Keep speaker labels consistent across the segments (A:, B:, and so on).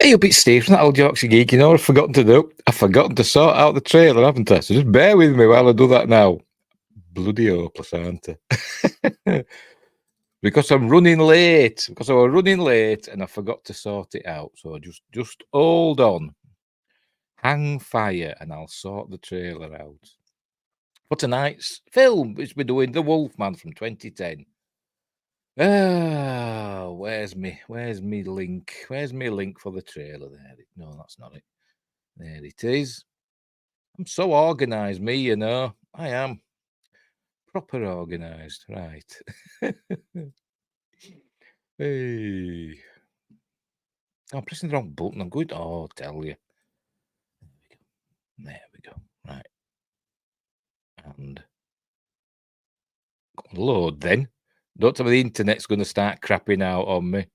A: Hey, a bit Steve from that old Yorkshire geek, you know what I've forgotten to do? I've forgotten to sort out the trailer, haven't I? So just bear with me while I do that now. Bloody hopeless, aren't I? Because I'm running late. Because I was running late and I forgot to sort it out. So just hold on. Hang fire and I'll sort the trailer out. For tonight's film, which we're doing The Wolfman from 2010. Where's me link? Where's me link for the trailer? There. No, that's not it. There it is. I'm so organised, me, you know. I am. Proper organised, right. Hey. I'm pressing the wrong button. I'm going to, I'll tell you. There we go. Right. And load then. Don't tell me the internet's going to start crapping out on me.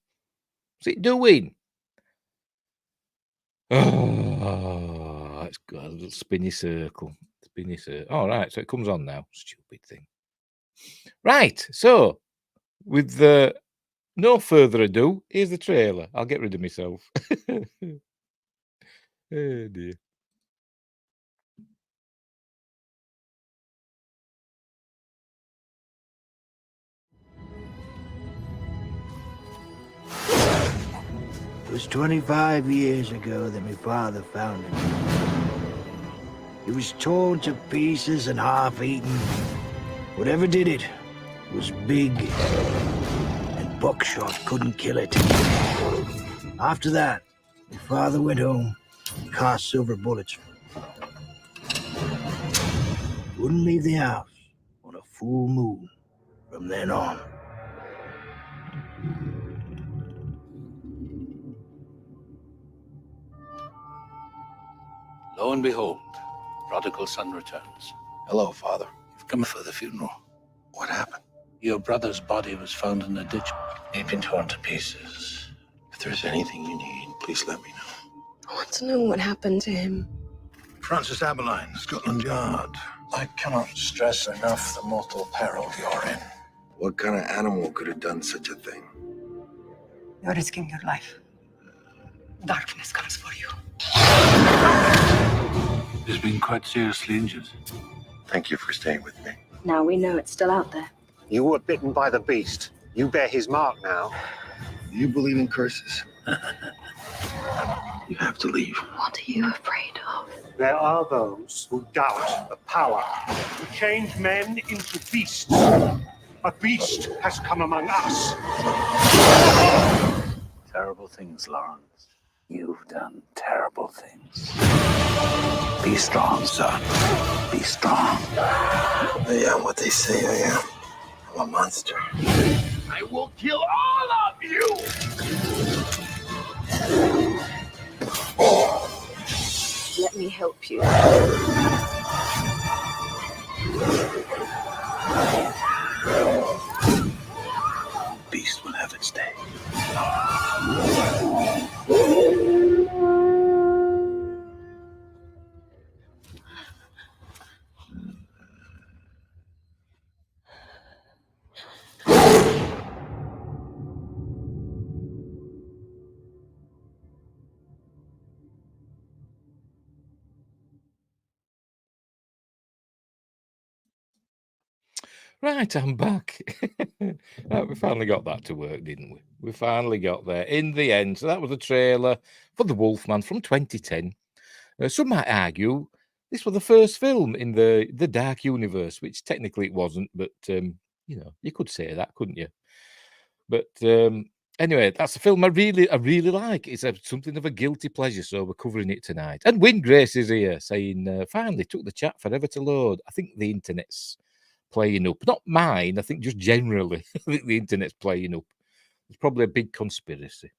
A: What's it doing? Oh, it's got a little spinny circle. Spinny circle. All right, so it comes on now. Stupid thing. Right, so with no further ado, here's the trailer. I'll get rid of myself. Oh dear.
B: It was 25 years ago that my father found him. He was torn to pieces and half-eaten. Whatever did it was big, and buckshot couldn't kill it. After that, my father went home and cast silver bullets. Wouldn't leave the house on a full moon from then on.
C: Lo and behold, prodigal son returns.
D: Hello, Father.
C: You've come for the funeral.
D: What happened?
C: Your brother's body was found in a ditch. He'd been torn to pieces.
D: If there's anything you need, please let me know.
E: I want to know what happened to him.
D: Francis Aberline, Scotland Yard. I cannot stress enough the mortal peril you're in. What kind of animal could have done such a thing?
E: You're risking your life. Darkness comes for you.
C: He's been quite seriously injured.
D: Thank you for staying with me.
F: Now we know it's still out there.
G: You were bitten by the beast. You bear his mark now.
D: You believe in curses? You have to leave.
E: What are you afraid of?
G: There are those who doubt the power to change men into beasts. A beast has come among us.
C: Terrible things, Lawrence. You've done terrible things. Be strong, son. Be strong.
D: I am what they say I am. I'm a monster.
C: I will kill all of you!
F: Let me help you.
C: Beast will have its day.
A: Right, I'm back. Right, we finally got that to work, didn't we? We finally got there in the end. So that was the trailer for The Wolfman from 2010. Some might argue this was the first film in the Dark Universe, which technically it wasn't, but you know, you could say that, couldn't you? But anyway, that's a film I really like. It's something of a guilty pleasure, so we're covering it tonight. And Win Grace is here saying, finally took the chat forever to load. I think the internet's playing up. Not mine, I think just generally. I think the internet's playing up. It's probably a big conspiracy.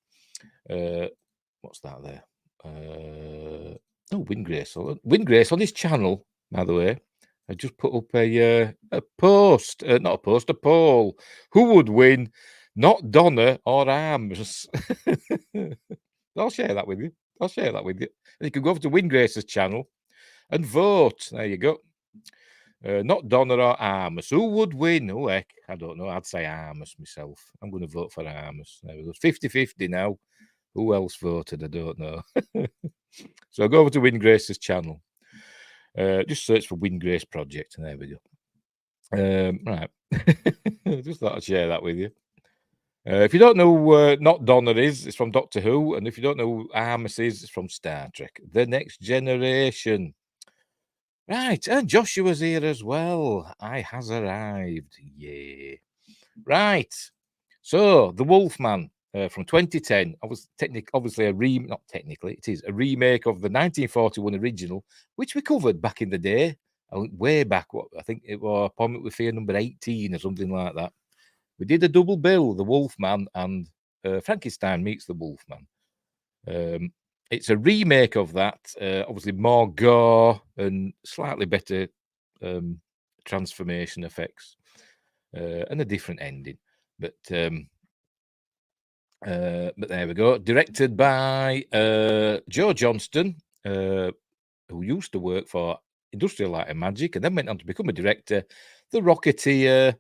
A: What's that there? Win Grace. Win Grace on his channel, by the way. I just put up a post, not a post, a poll. Who would win? Not Donna or Arms. I'll share that with you. And you can go over to Win Grace's channel and vote. There you go. Not Donna or Armus. Who would win? Oh, heck. I don't know. I'd say Armus myself. I'm going to vote for Armus. There we go. 50-50 now. Who else voted? I don't know. So go over to Wyngrace's channel. Just search for Wyngrace Project, and there we go. Right. Just thought I'd share that with you. If you don't know who Not Donna is, it's from Doctor Who. And if you don't know who Armus is, it's from Star Trek. The Next Generation. Right. And Joshua's here as well. I has arrived. Yay. Right. So, The Wolfman from 2010. Obviously, not technically, it is a remake of the 1941 original, which we covered back in the day. Way back, I think it was Appointment with Fear number 18 or something like that. We did a double bill, The Wolfman and Frankenstein Meets the Wolfman. It's a remake of that, obviously more gore and slightly better transformation effects and a different ending. But there we go. Directed by Joe Johnston, who used to work for Industrial Light and Magic and then went on to become a director. The Rocketeer,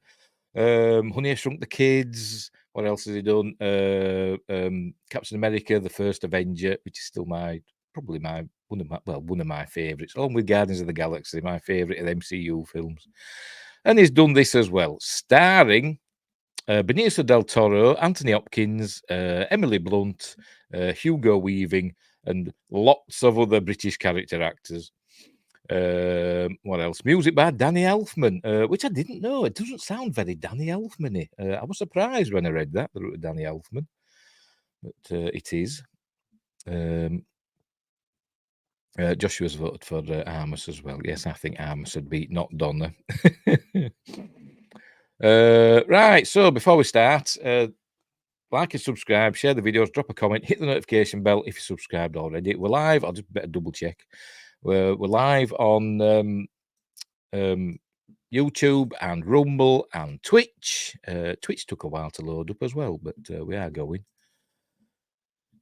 A: Honey, I Shrunk the Kids. What else has he done? Captain America, The First Avenger, which is still one of my favourites, along with Guardians of the Galaxy, my favourite of the MCU films. And he's done this as well, starring Benicio Del Toro, Anthony Hopkins, Emily Blunt, Hugo Weaving, and lots of other British character actors. What else? Music by Danny Elfman, which I didn't know. It doesn't sound very Danny Elfman-y. I was surprised when I read that it was Danny Elfman, but it is. Joshua's voted for Armus as well. Yes, I think Armus would beat Not Donna. Right, so before we start, like and subscribe, share the videos, drop a comment, hit the notification bell if you're subscribed already. We're live. I'll just better double check. We're live on YouTube and Rumble and Twitch. Twitch took a while to load up as well, but we are going.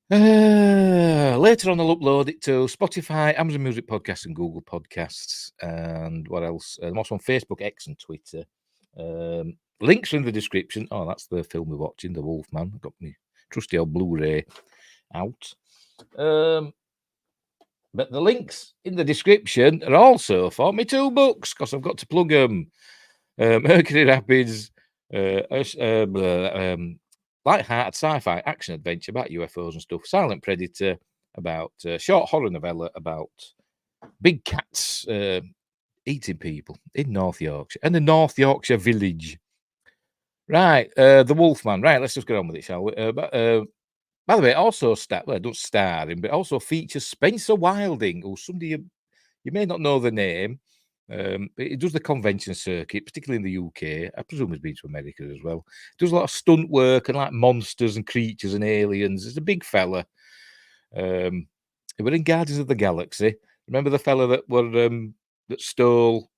A: Later on, I'll upload it to Spotify, Amazon Music Podcasts, and Google Podcasts. And what else? I'm also on Facebook, X, and Twitter. Links are in the description. Oh, that's the film we're watching, The Wolfman. I've got my trusty old Blu-ray out. But the links in the description are also for my 2 books, because I've got to plug them. Mercury Rapids, light-hearted sci-fi action adventure about UFOs and stuff. Silent Predator, about short horror novella about big cats eating people in North Yorkshire and the North Yorkshire village. Right, The Wolfman. Right, let's just get on with it, shall we? By the way, it also don't star him, but also features Spencer Wilding, who's somebody you may not know the name. But he does the convention circuit, particularly in the UK. I presume he's been to America as well. Does a lot of stunt work and like monsters and creatures and aliens. He's a big fella. He were in Guardians of the Galaxy. Remember the fella that stole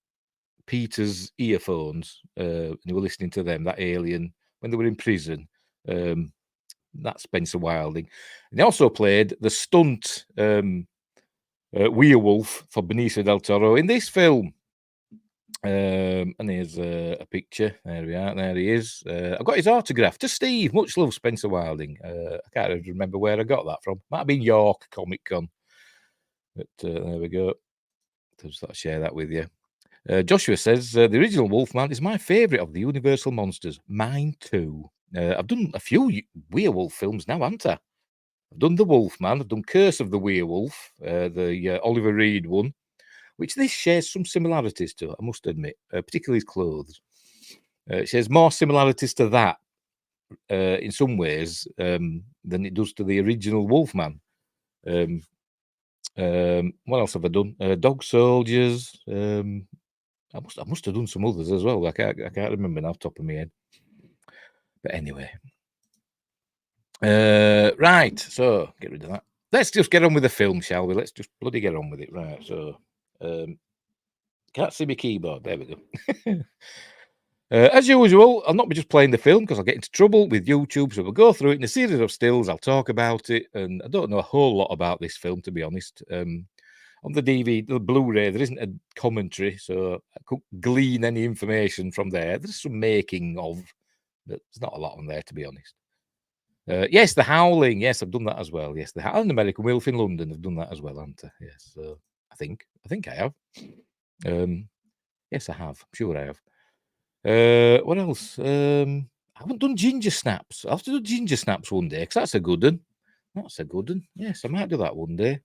A: Peter's earphones and they were listening to them, that alien, when they were in prison? That's Spencer Wilding. And he also played the stunt werewolf for Benicio Del Toro in this film. And here's a picture. There we are. There he is. I've got his autograph to Steve. Much love, Spencer Wilding. I can't remember where I got that from. Might have been York Comic Con. But there we go. So just thought I'd share that with you. Joshua says, the original Wolfman is my favourite of the Universal monsters. Mine too. I've done a few werewolf films now, haven't I? I've done The Wolfman. I've done Curse of the Werewolf, the Oliver Reed one, which this shares some similarities to, I must admit, particularly his clothes. It shares more similarities to that in some ways than it does to the original Wolfman. What else have I done? Dog Soldiers. I must have done some others as well. I can't remember now off the top of my head. But anyway. Right, so get rid of that. Let's just get on with the film, shall we? Let's just bloody get on with it. Right, so can't see my keyboard. There we go. As usual, I'll not be just playing the film because I'll get into trouble with YouTube. So we'll go through it in a series of stills. I'll talk about it, and I don't know a whole lot about this film, to be honest. On the DVD, the Blu-ray, there isn't a commentary, so I couldn't glean any information from there. There's some making of, but there's not a lot on there, to be honest. Yes, The Howling. Yes, I've done that as well. Yes, and American Wolf in London. I've done that as well, haven't I? Yes, so I think I have. Yes, I have. I'm sure I have. What else? I haven't done Ginger Snaps. I'll have to do Ginger Snaps one day because that's a good one. That's a good one. Yes, I might do that one day.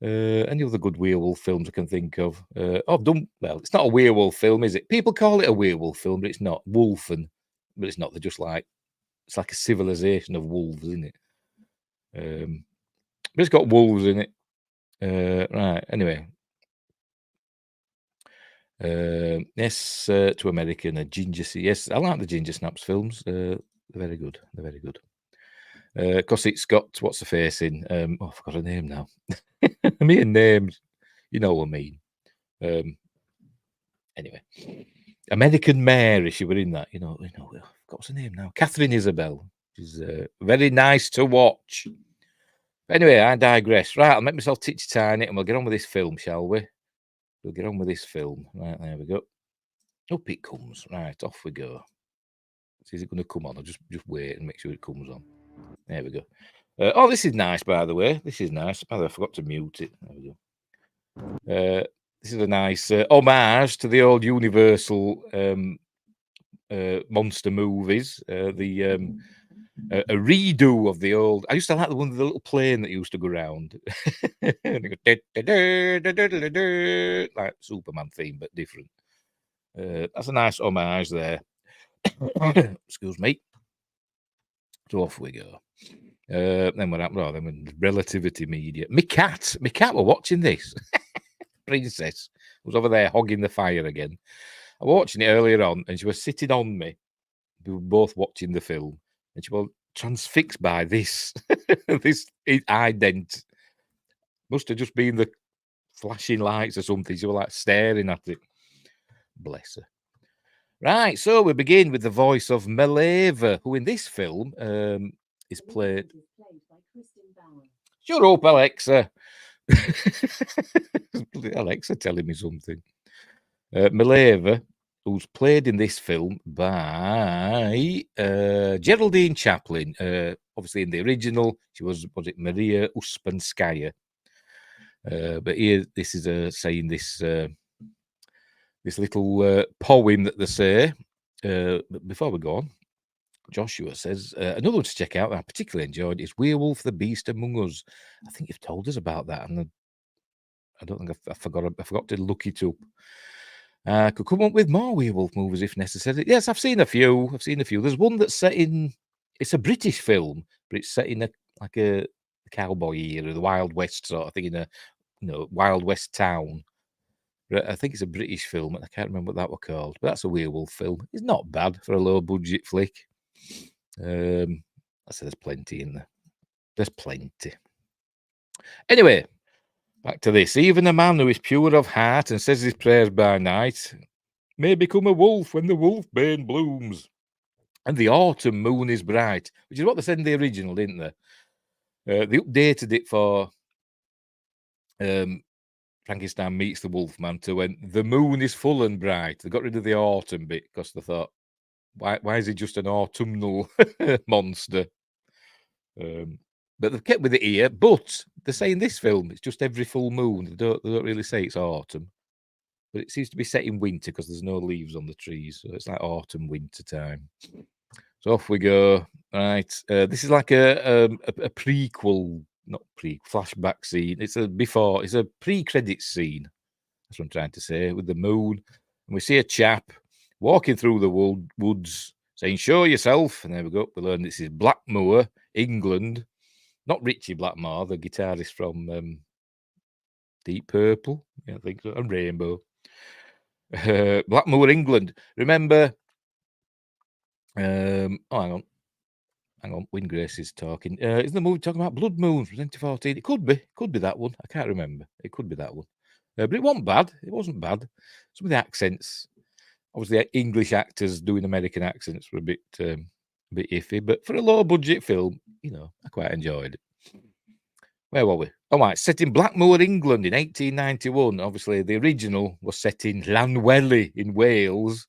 A: Any other good werewolf films I can think of? I've done, well, it's not a werewolf film, is it? People call it a werewolf film, but it's not. Wolfen, but it's not. They're just like, it's like a civilization of wolves, isn't it? But it's got wolves in it. Right, anyway. Yes, to American, a Ginger. Yes, I like the Ginger Snaps films. They're very good. They're very good. Because it's got, what's the face in? I forgot her name now. Me and names, you know what I mean. Anyway, American Mary, she were in that. You know, what's her name now? Catherine Isabel. She's very nice to watch. Anyway, I digress. Right, I'll make myself titchy tiny and we'll get on with this film, shall we? We'll get on with this film. Right, there we go. Up it comes. Right, off we go. Is it going to come on? I'll just wait and make sure it comes on. There we go. Oh, this is nice, by the way. This is nice. By the way, I forgot to mute it. There we go. This is a nice homage to the old Universal monster movies. A redo of the old. I used to like the one with the little plane that used to go around, like Superman theme, but different. That's a nice homage there. Excuse me. So off we go. Then what happened? Then when Relativity Media. My cat were watching this. Princess was over there hogging the fire again. I was watching it earlier on, and she was sitting on me. We were both watching the film, and she was transfixed by this. This ident. Must have just been the flashing lights or something. She was like staring at it. Bless her. Right, so we begin with the voice of Maleva, who in this film is played. Shut up, Alexa. Alexa telling me something. Maleva, who's played in this film by Geraldine Chaplin. Obviously, in the original, she was it Maria Uspenskaya? But here, this is saying this little poem that they say. But before we go on, Joshua says another one to check out that I particularly enjoyed is Werewolf: The Beast Among Us. I think you've told us about that, and I don't think I forgot to look it up. Could come up with more werewolf movies if necessary. Yes, I've seen a few. There's one that's set in. It's a British film, but it's set in a cowboy era, the Wild West sort of thing, in a Wild West town. I think it's a British film. I can't remember what that was called, but that's a werewolf film. It's not bad for a low budget flick. I said there's plenty in there. There's plenty. Anyway, back to this. Even a man who is pure of heart and says his prayers by night may become a wolf when the wolfbane blooms and the autumn moon is bright, which is what they said in the original, didn't they? They updated it for Frankenstein meets the Wolfman to when the moon is full and bright. They got rid of the autumn bit because they thought, why is he just an autumnal monster? But they've kept with it here. But they say in this film it's just every full moon. They don't really say it's autumn, but it seems to be set in winter because there's no leaves on the trees, so it's like autumn winter time. So off we go. Right, this is like a prequel, not flashback scene. It's a pre-credits scene. That's what I'm trying to say, with the moon, and we see a chap walking through the woods saying, "Show yourself." And there we go. We learn this is Blackmoor, England. Not Richie Blackmore, the guitarist from Deep Purple, I think so, and Rainbow. Blackmoor, England. Remember? Hang on. Windgrace is talking. Isn't the movie talking about Blood Moon from 2014? It could be that one. I can't remember. It could be that one. But it wasn't bad. Some of the accents, obviously, English actors doing American accents were a bit iffy. But for a low budget film, I quite enjoyed it. Where were we? All right, set in Blackmoor, England in 1891. Obviously, the original was set in Llanwelly in Wales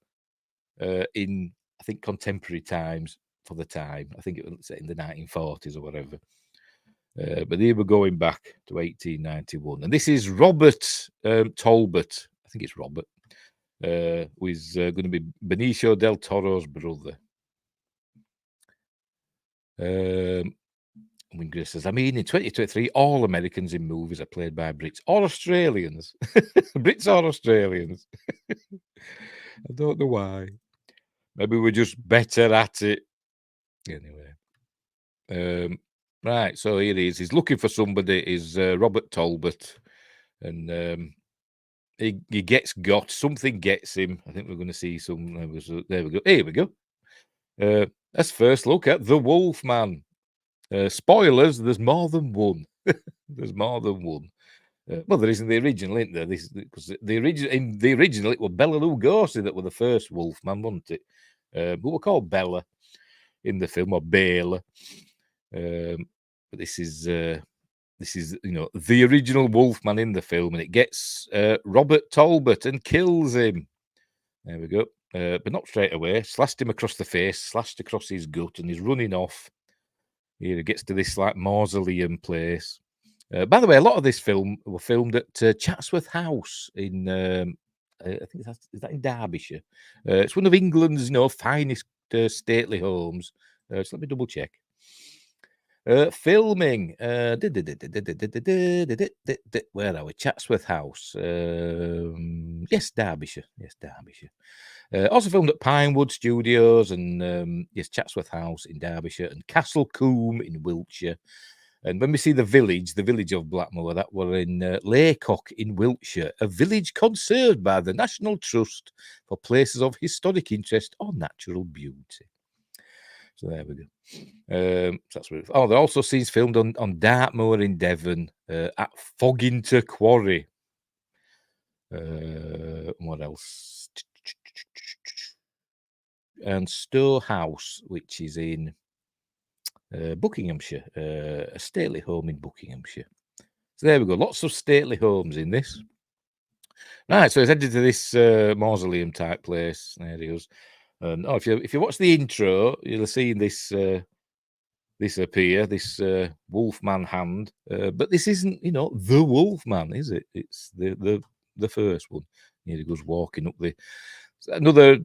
A: in, I think, contemporary times. for the time. I think it was set in the 1940s or whatever. But here we're going back to 1891. And this is Robert Talbot. I think it's Robert. Who is going to be Benicio Del Toro's brother. Wingray says, I mean, in 2023, all Americans in movies are played by Brits or Australians. Brits or Australians. I don't know why. Maybe we're just better at it. Anyway. Right, so here he is. He's looking for somebody. Is Robert Talbot. And he gets got. Something gets him. I think we're going to see some. There we go. Here we go. Let's first look at the Wolfman. Spoilers, there's more than one. There's more than one. Well, there isn't the original, isn't there? Because in the original, it was Bela Lugosi that were the first Wolfman, wasn't it? Who were called Bella in the film, or Bela. But this is the original Wolfman in the film, and it gets Robert Talbot and kills him. There we go. But not straight away. Slashed him across the face, slashed across his gut, and he's running off. Here he gets to this like mausoleum place. By the way, a lot of this film were filmed at Chatsworth House in, I think is that in Derbyshire. It's one of England's, finest stately homes. So let me double check. Filming. Where are we? Chatsworth House. Yes, Derbyshire. Yes, Derbyshire. Also filmed at Pinewood Studios and yes, Chatsworth House in Derbyshire and Castle Combe in Wiltshire. And when we see the village of Blackmoor, that were in Laycock in Wiltshire, a village conserved by the National Trust for places of historic interest or natural beauty. So there we go. That's where there are also scenes filmed on Dartmoor in Devon, at Foginter Quarry. What else? And Stowe House, which is in Buckinghamshire, a stately home in Buckinghamshire. So there we go. Lots of stately homes in this. Right, so he's headed to this mausoleum type place. There he goes. And if you watch the intro, you'll have seen this this appear, this Wolfman hand. But this isn't, the Wolfman, is it? It's the first one. Here he goes walking up another,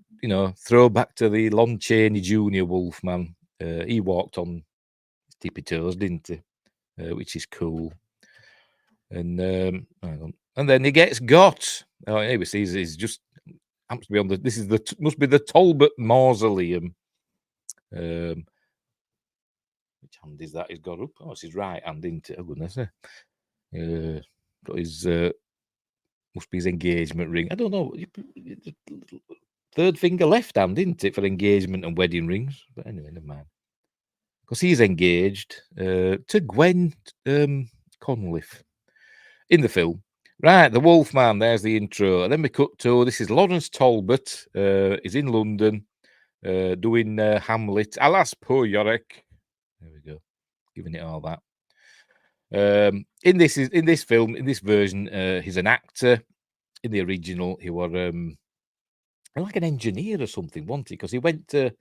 A: throwback to the Lon Chaney Jr. Wolfman. He walked on tippy toes, didn't he? Which is cool. And then he gets got. Oh, here we see he's just happens to be on must be the Talbot Mausoleum. Which hand is that he's got up? Oh, it's his right hand, isn't it? Oh, goodness. Got his must be his engagement ring. I don't know. Third finger left hand, isn't it, for engagement and wedding rings? But anyway, never mind. Because he's engaged to Gwen Conliffe in the film. Right, the Wolfman, there's the intro. And then we cut to, this is Lawrence Talbot. He's in London doing Hamlet. Alas, poor Yorick. There we go. Giving it all that. In this film, in this version, he's an actor. In the original, he was like an engineer or something, wasn't he? Because he went to,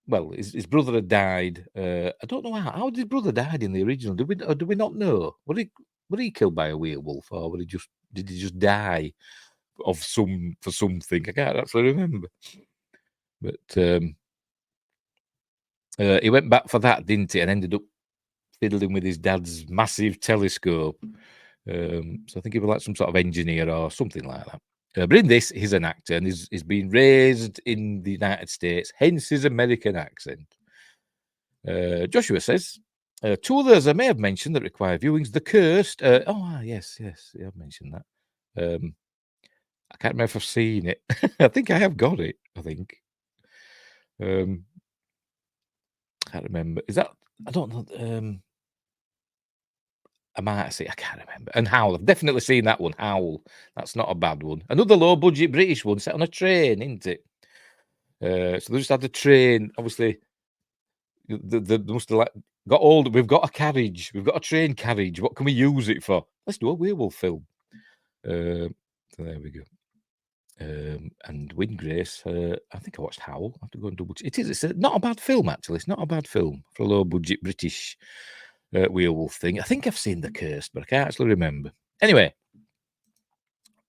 A: well, his brother had died. I don't know how did his brother died in the original. Do we not know? Was he killed by a werewolf, or did he just die for something? I can't actually remember. But he went back for that, didn't he? And ended up fiddling with his dad's massive telescope. So I think he was like some sort of engineer or something like that. But in this, he's an actor and he's been raised in the United States, hence his American accent. Joshua says, two others I may have mentioned that require viewings. The Cursed. Yes, you have mentioned that. I can't remember if I've seen it. I think I have got it, I think. I can't remember. Is that, I don't know. I might say, I can't remember. And Howl, I've definitely seen that one. Howl, that's not a bad one. Another low-budget British one set on a train, isn't it? So they just had a train. Obviously, they must have got older. We've got a carriage. We've got a train carriage. What can we use it for? Let's do a werewolf film. So there we go. and Win Grace. I think I watched Howl. I have to go and double check. It's not a bad film, actually. It's not a bad film for a low-budget British werewolf thing. I think I've seen The Cursed, but I can't actually remember. Anyway,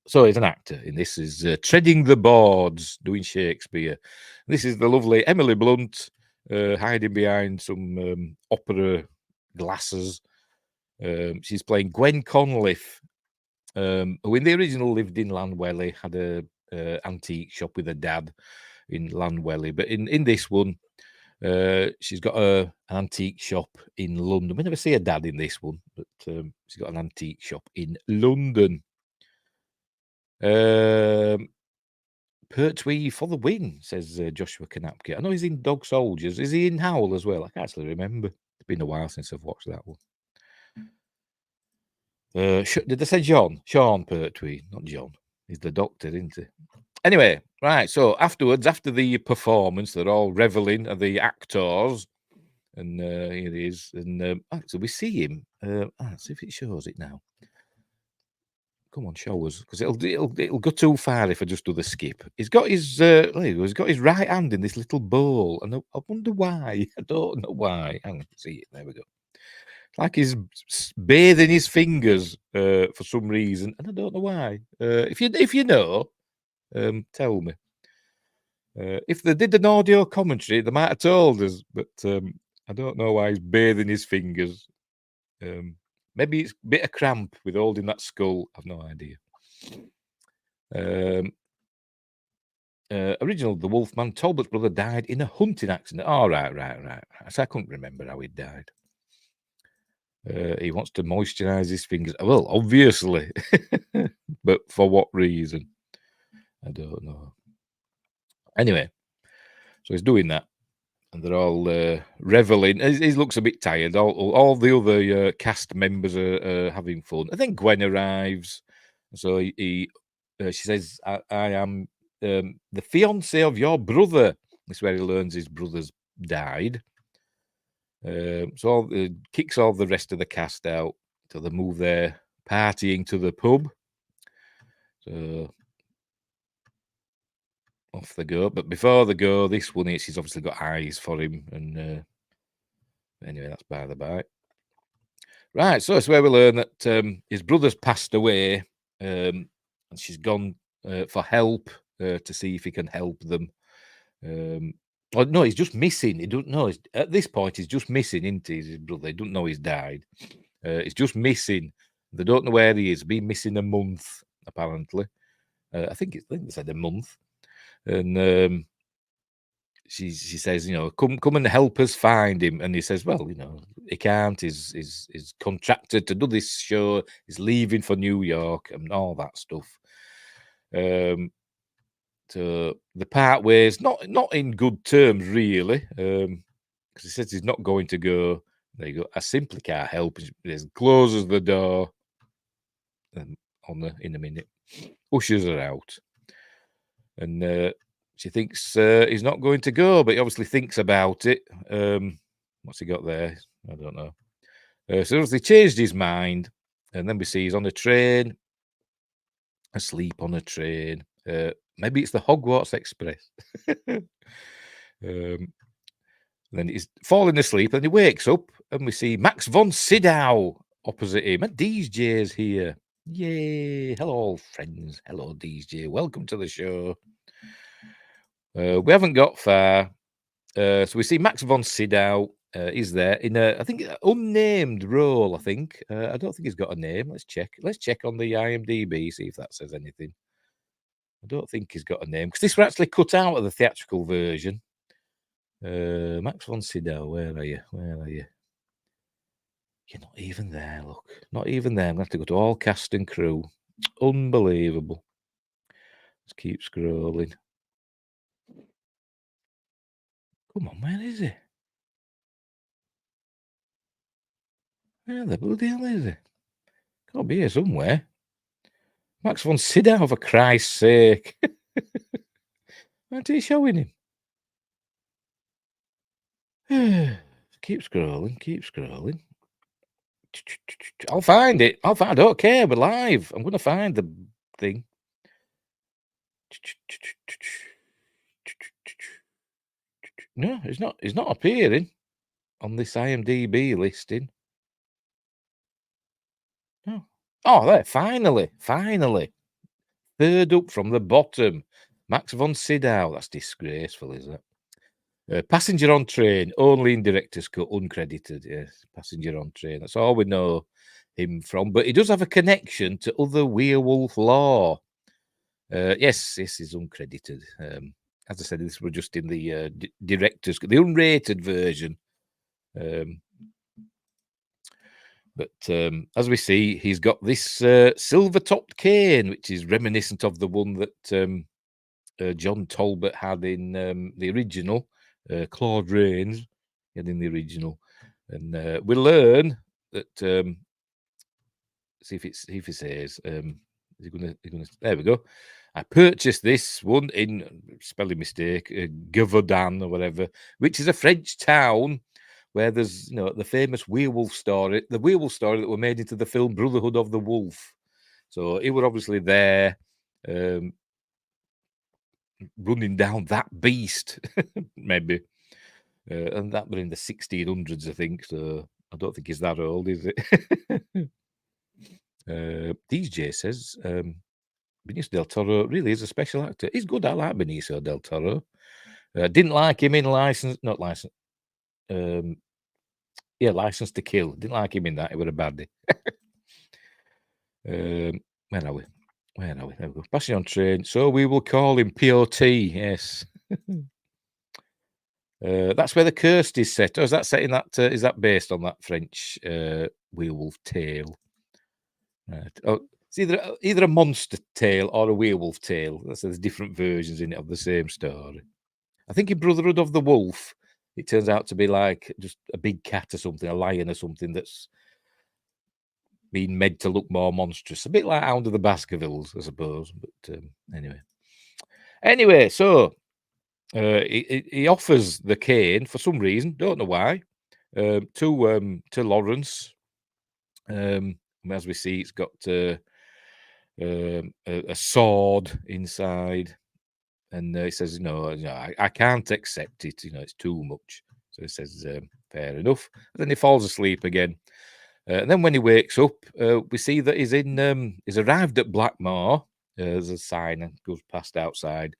A: so he's an actor in this. Is treading the boards, doing Shakespeare. This is the lovely Emily Blunt hiding behind some opera glasses. She's playing Gwen Conliffe, who in the original lived in Llanwelly, had a antique shop with her dad in Llanwelly. But in this one, she's got an antique shop in London. We never see her dad in this one, but she's got an antique shop in London. Pertwee for the win, says Joshua Kanapke. I know he's in Dog Soldiers. Is he in Howl as well? I can't actually remember. It's been a while since I've watched that one. Did I say John? Sean Pertwee, not John. He's the doctor, isn't he? Anyway, right. So afterwards, after the performance, they're all reveling at the actors, and here he is. And actually, we see him. Let's see if it shows it now. Come on, show us, because it'll go too far if I just do the skip. He's got his right hand in this little bowl, and I wonder why. I don't know why. Hang on, see it. There we go. It's like he's bathing his fingers for some reason, and I don't know why. If you know, tell me. If they did an audio commentary, they might have told us, but I don't know why he's bathing his fingers. Maybe it's a bit of cramp with holding that skull. I've no idea. Original The Wolfman, Talbot's brother died in a hunting accident. Oh, right. So I couldn't remember how he died. He wants to moisturize his fingers. Well, obviously. But for what reason? I don't know. Anyway, so he's doing that. And they're all reveling. He looks a bit tired. All the other cast members are having fun. I think Gwen arrives. So she says, I am the fiancé of your brother. This is where he learns his brother's died. So kicks all the rest of the cast out till they move their partying to the pub. So off they go. But before they go, this one, she's obviously got eyes for him. And anyway, that's by the by. Right, so it's where we learn that his brother's passed away, and she's gone for help to see if he can help them. Oh, no, he's just missing. He doesn't know. At this point, he's just missing, isn't he? His brother. He doesn't know he's died. He's just missing. They don't know where he is. Been missing a month, apparently. I think they said a month. And she says, come and help us find him. And he says, well, he can't. He's contracted to do this show. He's leaving for New York and all that stuff. So the part ways, not in good terms, really, because he says he's not going to go. There you go. I simply can't help. He closes the door and in a minute, ushers her out. And she thinks he's not going to go, but he obviously thinks about it. What's he got there? I don't know. So obviously changed his mind. And then we see he's on a train, asleep on a train. Maybe it's the Hogwarts Express. Then he's falling asleep and he wakes up and we see Max von Sydow opposite him. And DJ's here. Yay. Hello, friends. Hello, DJ. Welcome to the show. We haven't got far. So we see Max von Sydow is there in I think, unnamed role, I think. I don't think he's got a name. Let's check. Let's check on the IMDb, see if that says anything. I don't think he's got a name, because this was actually cut out of the theatrical version. Max von Sydow, where are you? Where are you? You're not even there, look. Not even there. I'm going to have to go to all cast and crew. Unbelievable. Let's keep scrolling. Come on, where is he? Where the bloody hell is he? Can't be here somewhere. Max von Sydow, for Christ's sake. Aren't he showing him? Keep scrolling. I'll find it. I don't care. We're live. I'm going to find the thing. No, he's not. He's not appearing on this IMDb listing. No. Oh, there! Finally. Third up from the bottom, Max von Sydow. That's disgraceful, isn't it? Passenger on train, only in director's cut, uncredited. Yes, passenger on train. That's all we know him from. But he does have a connection to other werewolf lore. Yes, he's uncredited. As I said, this was just in the director's cut, the unrated version. But as we see, he's got this silver-topped cane, which is reminiscent of the one that John Talbot had in the original. Claude Rains had in the original, and we learn that. See if it says. Is he gonna? There we go. I purchased this one in spelling mistake, Gavaudan or whatever, which is a French town where there's the famous werewolf story, the werewolf story that were made into the film Brotherhood of the Wolf. So he were obviously there. Running down that beast, maybe. And that were in the 1600s, I think. So I don't think he's that old, is it? DJ says, Benicio Del Toro really is a special actor. He's good. I like Benicio Del Toro. Didn't like him in License to Kill. Didn't like him in that. He was a baddie. Where are we? There we go. Passing on train. So we will call him POT. Yes. That's where the curse is set. Or is that set in that? Is that based on that French werewolf tale? Right. Oh, it's either a monster tale or a werewolf tale. There's different versions in it of the same story. I think in Brotherhood of the Wolf, it turns out to be like just a big cat or something, a lion or something that's been made to look more monstrous, a bit like Hound of the Baskervilles, I suppose. But anyway, so he offers the cane for some reason, don't know why, to Lawrence. As we see, it's got a sword inside, and he says, I can't accept it. It's too much. So he says, fair enough. And then he falls asleep again. And then when he wakes up, we see that he's arrived at Blackmore. There's a sign and goes past outside.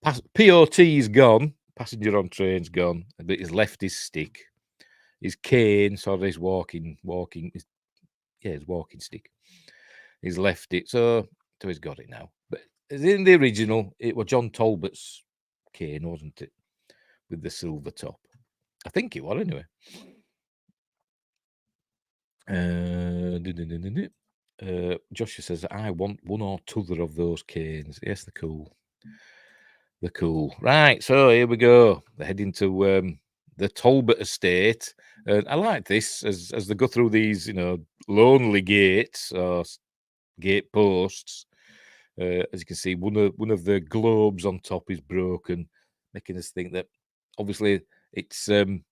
A: POT is gone. Passenger on train's gone. But he's left his stick, his cane, sort of his walking stick. He's left it. So he's got it now. But in the original, it was John Talbot's cane, wasn't it? With the silver top. I think it was anyway. Joshua says, I want one or t'other of those canes. Yes, they're cool. They're cool. Right, so here we go. They're heading to the Talbot estate. I like this as they go through these, lonely gates or gate posts. As you can see, one of the globes on top is broken, making us think that obviously it's in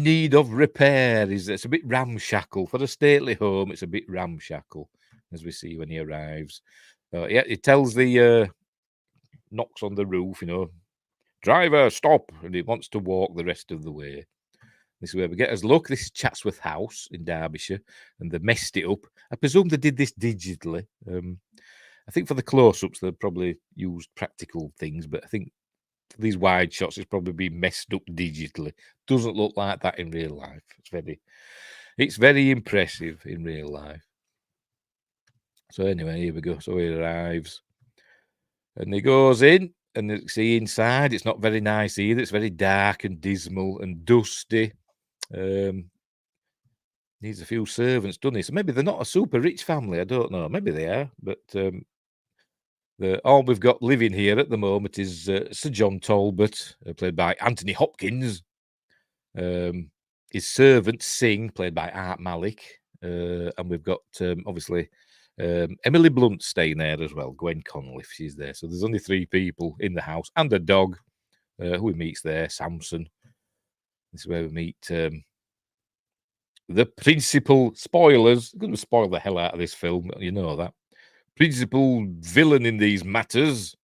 A: need of repair. It's a bit ramshackle for a stately home. It's a bit ramshackle, as we see when he arrives. It tells the knocks on the roof, driver, stop, and he wants to walk the rest of the way. This is where we get us. Look, this is Chatsworth House in Derbyshire, and they messed it up. I presume they did this digitally. I think for the close-ups, they probably used practical things, but I think for these wide shots, it's probably been messed up digitally. Doesn't look like that in real life. It's very impressive in real life. So anyway, here we go. So he arrives, and he goes in, and you see inside, it's not very nice either. It's very dark and dismal and dusty. Needs a few servants, doesn't he? So maybe they're not a super rich family. I don't know. Maybe they are, but all we've got living here at the moment is Sir John Talbot, played by Anthony Hopkins. His servant Singh, played by Art Malik, and we've got obviously Emily Blunt staying there as well. Gwen Conliffe, she's there. So there's only 3 people in the house and a dog who he meets there, Samson. This is where we meet the principal spoilers. I'm going to spoil the hell out of this film, you know that. Principal villain in these matters,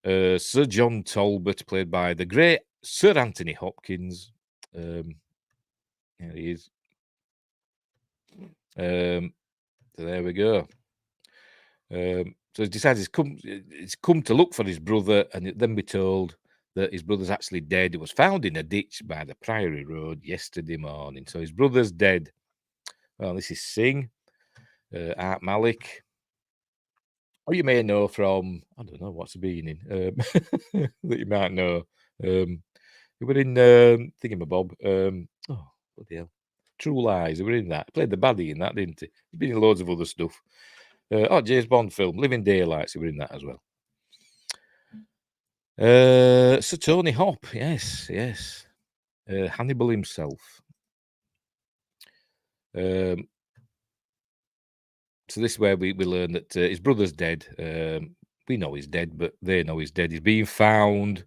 A: Sir John Talbot, played by the great Sir Anthony Hopkins. There he is. So there we go. So he decides he's come to look for his brother, and then be told that his brother's actually dead. He was found in a ditch by the Priory Road yesterday morning. So his brother's dead. Well, this is Sing, Art Malik, or you may know from, I don't know what's he been in, that you might know. He were in Thingamabob. Oh, bloody hell. True Lies. He were in that. He played the baddie in that, didn't he? He's been in loads of other stuff. James Bond film, Living Daylights. He were in that as well. Sir Tony Hop. Yes. Hannibal himself. So this is where we learn that his brother's dead. We know he's dead, but they know he's dead. He's being found.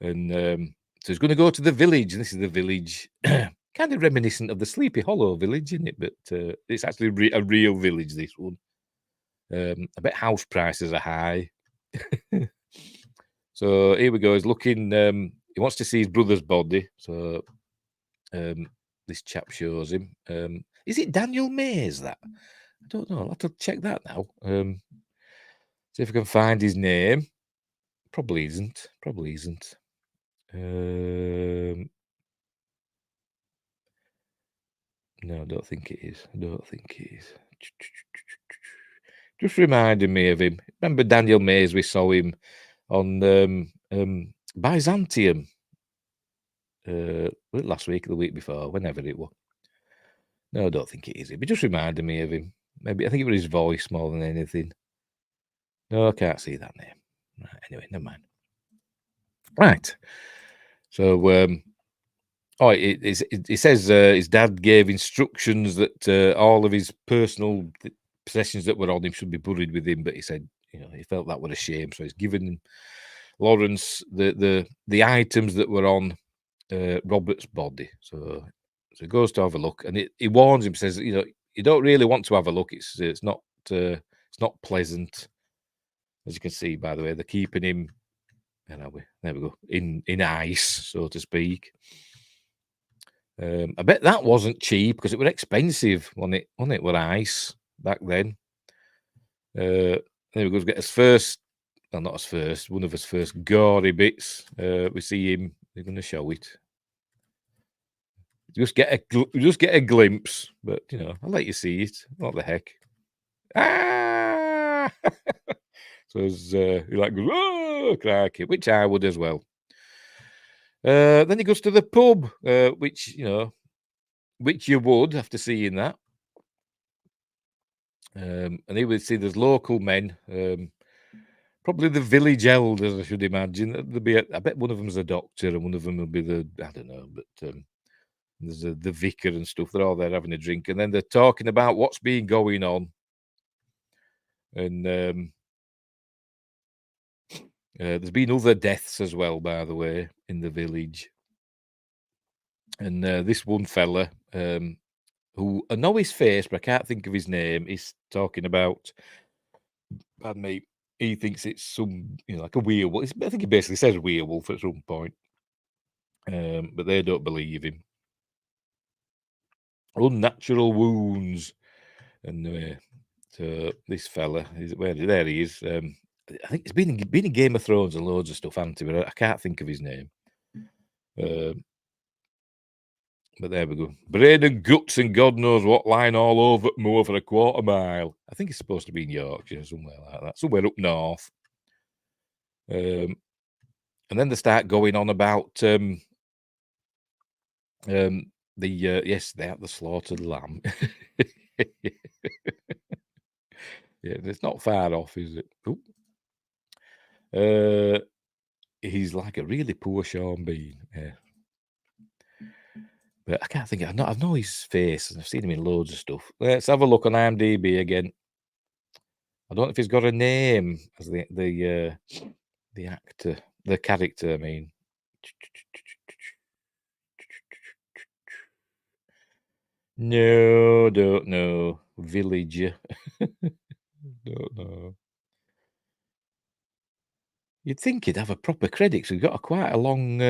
A: And so he's going to go to the village. And this is the village, kind of reminiscent of the Sleepy Hollow village, isn't it? But it's actually a real village, this one. I bet house prices are high. So here we go. He's looking, he wants to see his brother's body. So this chap shows him. Is it Daniel Mays, that? I don't know. I'll have to check that now. See if I can find his name. Probably isn't. No, I don't think it is. Just reminding me of him. Remember Daniel Mays? We saw him on Byzantium last week, the week before, whenever it was. No, I don't think it is. It just reminded me of him. Maybe I think it was his voice more than anything. No, I can't see that name. Right, anyway, never mind. Right. So, it says his dad gave instructions that all of his personal possessions that were on him should be buried with him, but he said, he felt that was a shame, so he's given Lawrence the items that were on Robert's body. So he goes to have a look, and he warns him, says, you don't really want to have a look. It's not pleasant, as you can see. By the way, they're keeping him. There we go, in ice, so to speak. I bet that wasn't cheap because it was expensive when it were ice back then. There we go. Get his first, well, not his first, one of his first gory bits. We see him. They're going to show it. Just get a glimpse, but I'll let you see it. What the heck? Ah! So he like goes, oh, crikey, which I would as well. Then he goes to the pub, which you would after seeing that. And he would see there's local men, probably the village elders, I should imagine. There'll be I bet one of them's a doctor, and one of them will be I don't know, but there's the vicar and stuff. They're all there having a drink, and then they're talking about what's been going on. And there's been other deaths as well, by the way, in the village. And this one fella, who I know his face, but I can't think of his name, is talking about, pardon me, he thinks it's some, like a werewolf. I think he basically says werewolf at some point. But they don't believe him. Unnatural wounds. And so this fella, there he is. I think he's been in Game of Thrones and loads of stuff, hasn't he? But I can't think of his name. But there we go. Brain and guts and God knows what, lying all over moor for a quarter mile. I think it's supposed to be in Yorkshire, somewhere like that, somewhere up north. And then they start going on about the slaughtered lamb. Yeah, it's not far off, is it? He's like a really poor Sean Bean. Yeah. But I can't think. I know his face, and I've seen him in loads of stuff. Let's have a look on IMDb again. I don't know if he's got a name as the actor, the character. I mean, no, don't know. Villager, don't know. You'd think he'd have a proper credit. So he's got quite a long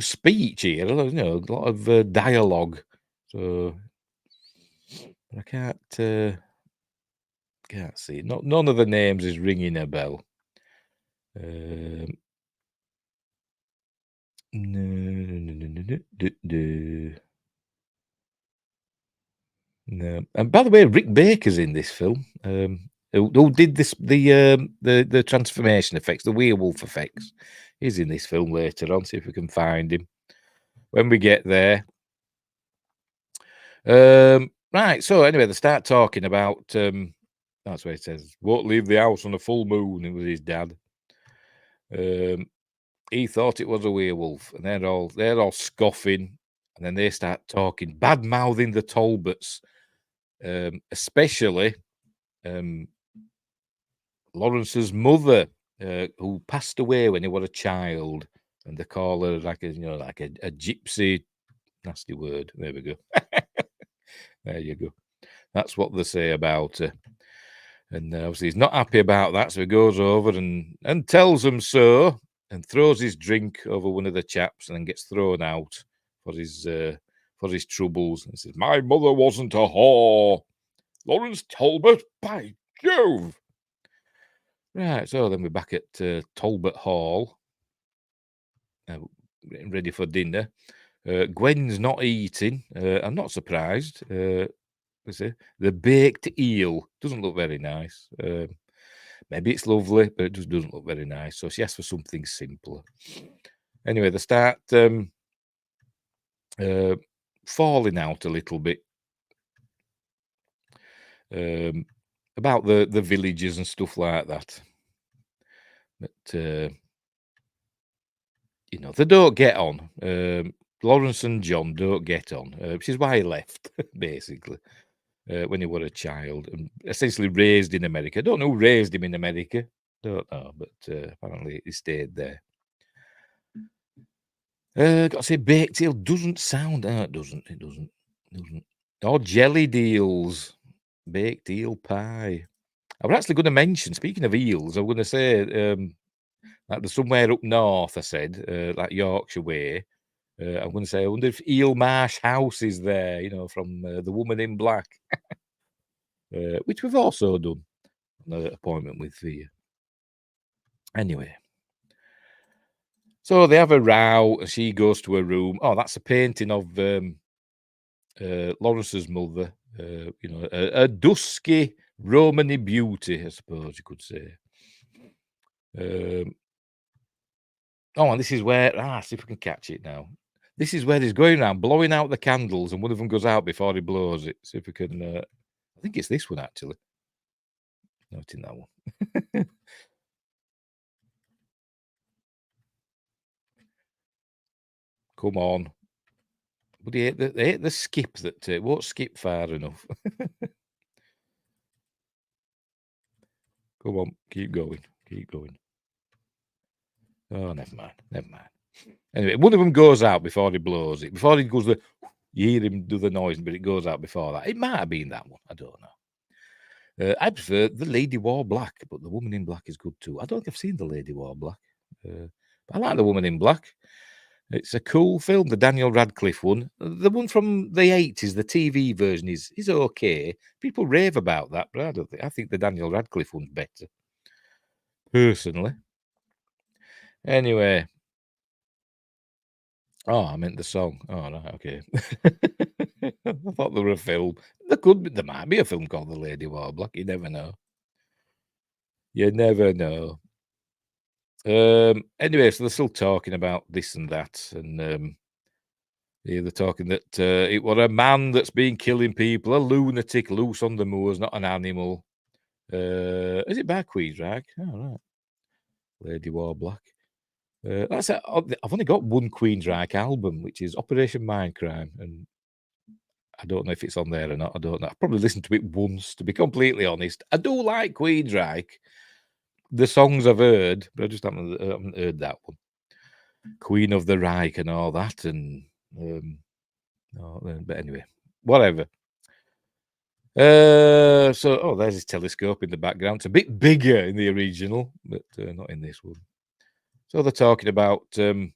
A: speech here. You know, a lot of dialogue. So I can't see. None of the names is ringing a bell. No. And by the way, Rick Baker's in this film. Who did the transformation effects, the werewolf effects? He's in this film later on. See if we can find him when we get there. Right. So anyway, they start talking about. That's where it says, "Won't leave the house on a full moon." It was his dad. He thought it was a werewolf, and they're all scoffing, and then they start talking, bad mouthing the Talbots, especially Lawrence's mother, who passed away when he was a child, and they call her like a gypsy. Nasty word. There we go. There you go. That's what they say about her. And obviously he's not happy about that, so he goes over and tells them so, and throws his drink over one of the chaps, and then gets thrown out for his troubles. And says, "My mother wasn't a whore. Lawrence Talbot, by Jove!" Right, so then we're back at Talbot Hall, getting ready for dinner. Gwen's not eating. I'm not surprised. The baked eel doesn't look very nice. Maybe it's lovely, but it just doesn't look very nice. So she asks for something simpler. Anyway, they start falling out a little bit about the villages and stuff like that. But you know, they don't get on. Lawrence and John don't get on, which is why he left, basically. When he was a child and essentially raised in America. I don't know who raised him in America. Don't know, but apparently he stayed there. Got to say, baked eel doesn't sound. It doesn't. Or jelly deals, baked eel pie. I was actually going to mention. Speaking of eels, I was going to say like there's somewhere up north. I said like Yorkshire way. I'm going to say, I wonder if Eel Marsh House is there, you know, from The Woman in Black, which we've also done an appointment with for you. Anyway, so they have a row, and she goes to her room. Oh, that's a painting of Lawrence's mother, you know, a dusky Romany beauty, I suppose you could say. Oh, and this is where, see if we can catch it now. This is where he's going around blowing out the candles, and one of them goes out before he blows it. See if we can. I think it's this one actually. No, it's in that one. Come on, but they hate the skip that won't skip far enough. Come on, keep going. Oh, never mind. Anyway, one of them goes out before he blows it. Before he goes, you hear him do the noise, but it goes out before that. It might have been that one. I don't know. I prefer The Lady Wore Black, but The Woman in Black is good too. I don't think I've seen The Lady Wore Black. But I like The Woman in Black. It's a cool film, the Daniel Radcliffe one. The one from the 80s, the TV version is okay. People rave about that, but I think the Daniel Radcliffe one's better. Personally. Anyway. Oh, I meant the song. Oh, right, okay. I thought there were a film. There might be a film called The Lady Wore Black. You never know. Anyway, so they're still talking about this and that, and they're talking that it was a man that's been killing people, a lunatic loose on the moors, not an animal. Is it by Queensrÿche? Oh, right. Lady Wore Black. I've only got one Queensrÿche album, which is Operation Mindcrime, and I don't know if it's on there or not. I don't know. I've probably listened to it once, to be completely honest. I do like Queensrÿche. The songs I've heard, but I just haven't heard that one. Queen of the Reich and all that, and but anyway, whatever. There's his telescope in the background. It's a bit bigger in the original, but not in this one. So they're talking about the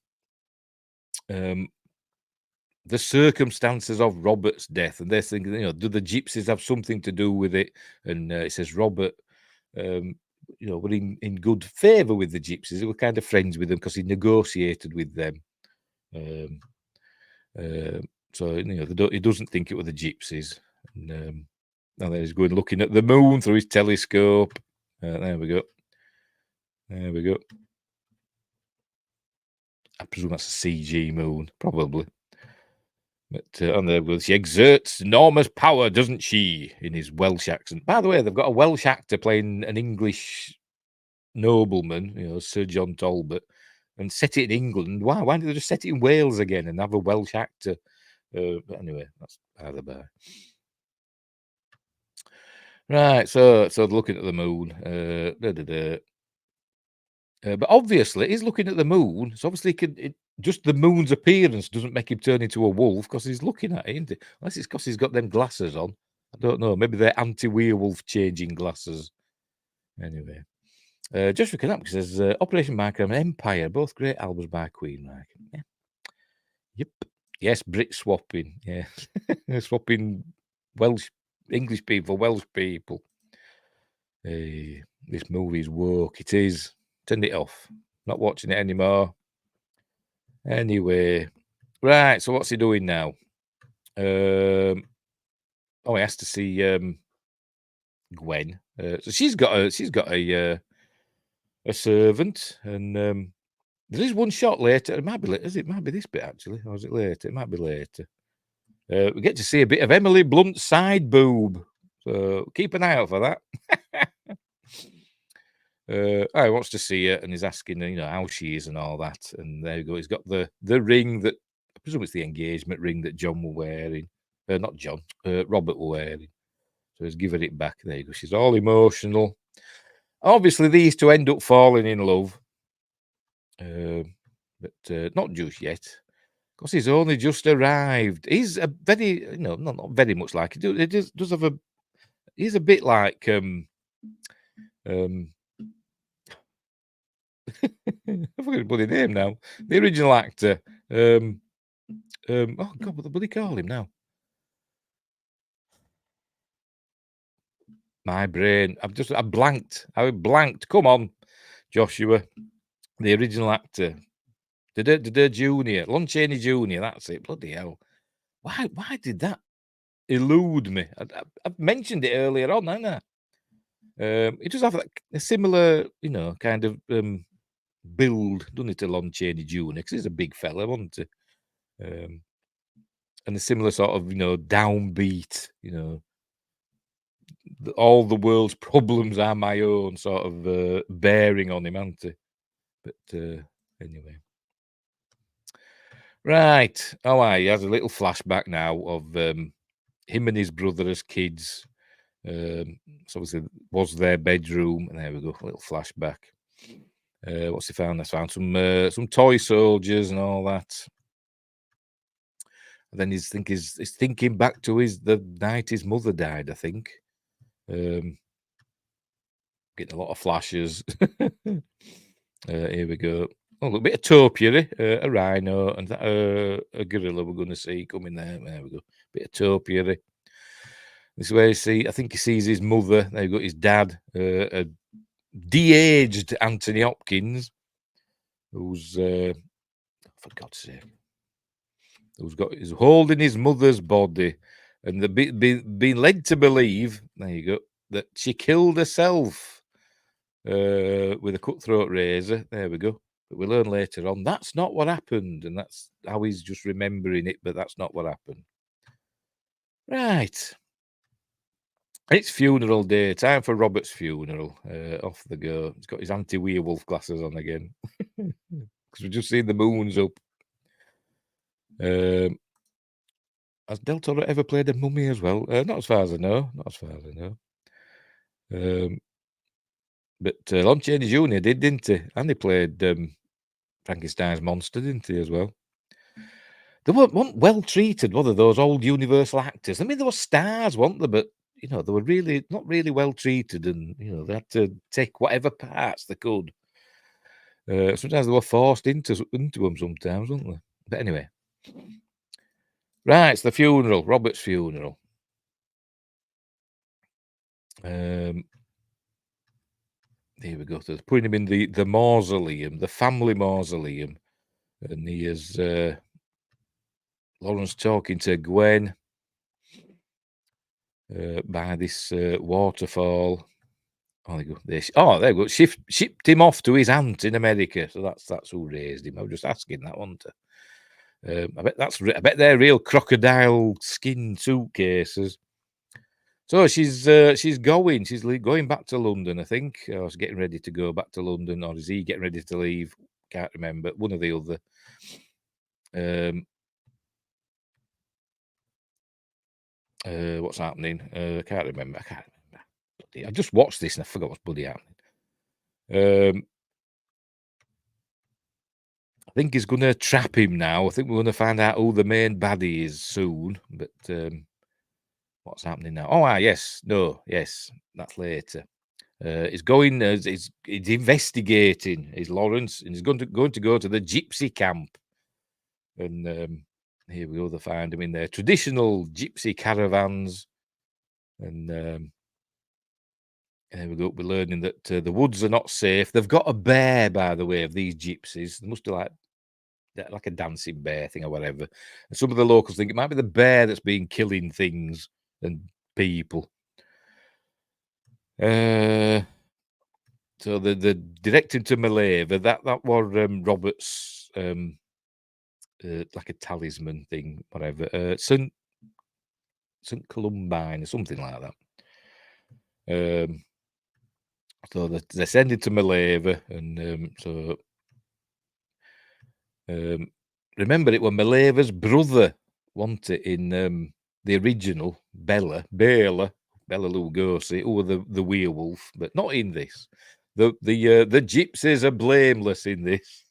A: circumstances of Robert's death, and they're thinking, do the gypsies have something to do with it? And it says Robert, were in good favour with the gypsies. They were kind of friends with them because he negotiated with them. He doesn't think it were the gypsies. And now he's going looking at the moon through his telescope. There we go. There we go. I presume that's a CG moon, probably. But on there goes, she exerts enormous power, doesn't she? In his Welsh accent. By the way, they've got a Welsh actor playing an English nobleman, Sir John Talbot, and set it in England. Why? Why did they just set it in Wales again and have a Welsh actor? But anyway, that's by the by. Right, so looking at the moon. But obviously, he's looking at the moon. So obviously, just the moon's appearance doesn't make him turn into a wolf because he's looking at it, isn't it? Unless it's because he's got them glasses on. I don't know. Maybe they're anti-werewolf changing glasses. Anyway, just looking up, says Operation Micro and Empire, both great albums by Queen. Right? Yeah. Yep. Yes, Brit swapping. Yeah, swapping English people, Welsh people. This movie's woke. It is. Turn it off. Not watching it anymore. Anyway, right. So what's he doing now? He has to see Gwen. So she's got a servant, and there is one shot later. It might be later. It might be this bit actually, or is it later? It might be later. We get to see a bit of Emily Blunt's side boob. So keep an eye out for that. He wants to see her, and he's asking her, how she is and all that. And there you go. He's got the ring that I presume it's the engagement ring that John were wearing. Not John, Robert were wearing. So he's given it back. There you go. She's all emotional. Obviously, these two end up falling in love, but not just yet, because he's only just arrived. He's a very, not very much like it. It does have a. He's a bit like I forgot his bloody name now. The original actor. Oh God, what do they call him now? My brain. I blanked. I blanked. Come on, Joshua. The original actor. Junior. Lon Chaney Jr. That's it. Bloody hell. Why did that elude me? I've mentioned it earlier on, haven't I? It does have a similar, kind of build, doesn't it, to Lon Chaney Jr. Because he's a big fella, wasn't he? And a similar sort of, downbeat, all the world's problems are my own sort of bearing on him, hasn't he? But anyway. Right. He has a little flashback now of him and his brother as kids. So obviously was their bedroom, and there we go, a little flashback. What's he found? I found some toy soldiers and all that. And then he's thinking back to the night his mother died, I think. Getting a lot of flashes. Here we go. Oh, a little bit of topiary, a rhino, and a gorilla we're going to see coming there. There we go. Bit of topiary. This is where I think he sees his mother. There you go, his dad, a de-aged Anthony Hopkins, who's, for God's sake, is holding his mother's body, and being led to believe, there you go, that she killed herself with a cutthroat razor. There we go. But we learn later on that's not what happened, and that's how he's just remembering it, but that's not what happened. Right. It's funeral day. Time for Robert's funeral. Off they go. He's got his anti-werewolf glasses on again. Because we've just seen the moons up. Has Del Toro ever played a mummy as well? Not as far as I know. But Lon Chaney Jr. did, didn't he? And he played Frankenstein's monster, didn't he, as well? They weren't well treated, were they, those old Universal actors? I mean, they were stars, weren't they? But, you know, they were really not really well treated, and you know, they had to take whatever parts they could. Sometimes they were forced into them sometimes, weren't they? But anyway. Right, it's the funeral, Robert's funeral. Here we go. So they're putting him in the mausoleum, the family mausoleum. And he is Lawrence talking to Gwen by this waterfall. Oh, there you go. There you go. Shipped him off to his aunt in America. So that's who raised him. I was just asking that, wasn't I? I bet they're real crocodile skin suitcases. So she's going. She's going back to London, I think. Or she's getting ready to go back to London, or is he getting ready to leave? Can't remember. One or the other. What's happening? I can't remember. I just watched this and I forgot what's bloody happening. I think he's going to trap him now. I think we're going to find out who the main baddie is soon. But what's happening now? Oh, yes. That's later. He's going. He's investigating. Is Lawrence, and he's going to go to the gypsy camp. And here we go. They find him in their traditional gypsy caravans, and there we go. We're learning that the woods are not safe. They've got a bear, by the way, of these gypsies. They must be like a dancing bear thing or whatever. And some of the locals think it might be the bear that's been killing things and people. So the directing to Maleva, that was Robert's like a talisman thing, whatever. St. Columbine or something like that. So they're sending to Maleva, and remember it was Maleva's brother, wasn't it, in the original Bela Lugosi, who were the werewolf, but not in this. The gypsies are blameless in this.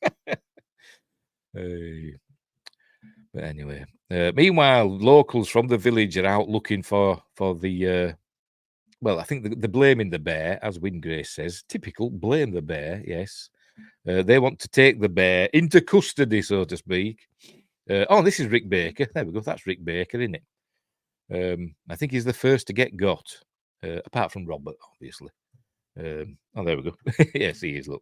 A: But anyway, meanwhile, locals from the village are out looking for the. Well, I think they're blaming the bear, as Wingrace says. Typical, blame the bear. Yes, they want to take the bear into custody, so to speak. This is Rick Baker. There we go. That's Rick Baker, isn't it? I think he's the first to get got, apart from Robert, obviously. There we go. Yes, he is. Look.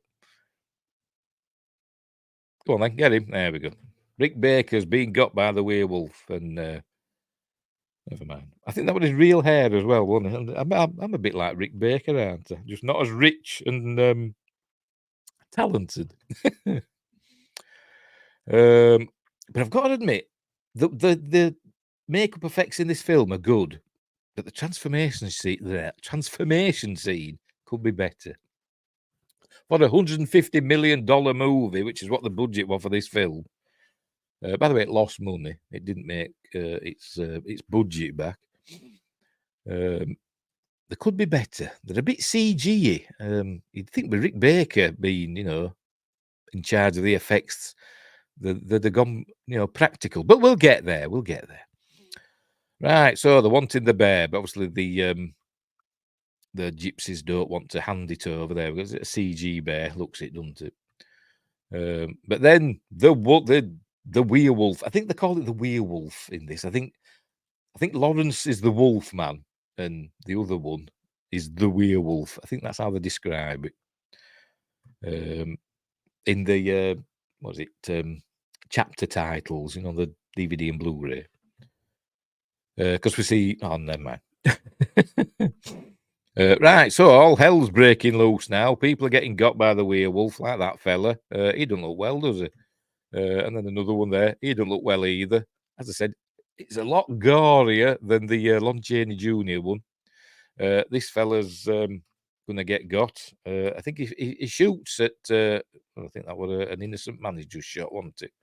A: Go on then, get him. There we go. Rick Baker's being got by the werewolf, and never mind. I think that was his real hair as well, wasn't it? I'm a bit like Rick Baker, aren't I? Just not as rich and talented. But I've got to admit, the makeup effects in this film are good, but the transformation scene could be better. For a $150 million movie, which is what the budget was for this film. By the way, it lost money. It didn't make its budget back. They could be better. They're a bit CG-y. You'd think with Rick Baker being, in charge of the effects, they'd gone, practical. But we'll get there. Right. So they're wanting the bear, but obviously the gypsies don't want to hand it over there because it's a CG bear. Looks it, doesn't it? But then the werewolf. I think they call it the werewolf in this. I think Lawrence is the Wolfman, and the other one is the werewolf. I think that's how they describe it. In the chapter titles, the DVD and Blu-ray. Because we see. Oh, never mind. Right, so all hell's breaking loose now. People are getting got by the werewolf, like that fella. He doesn't look well, does he? And then another one there. He doesn't look well either. As I said, it's a lot gorier than the Lon Chaney Jr. one. This fella's going to get got. I think he shoots at. I think that was an innocent man he just shot, wasn't it?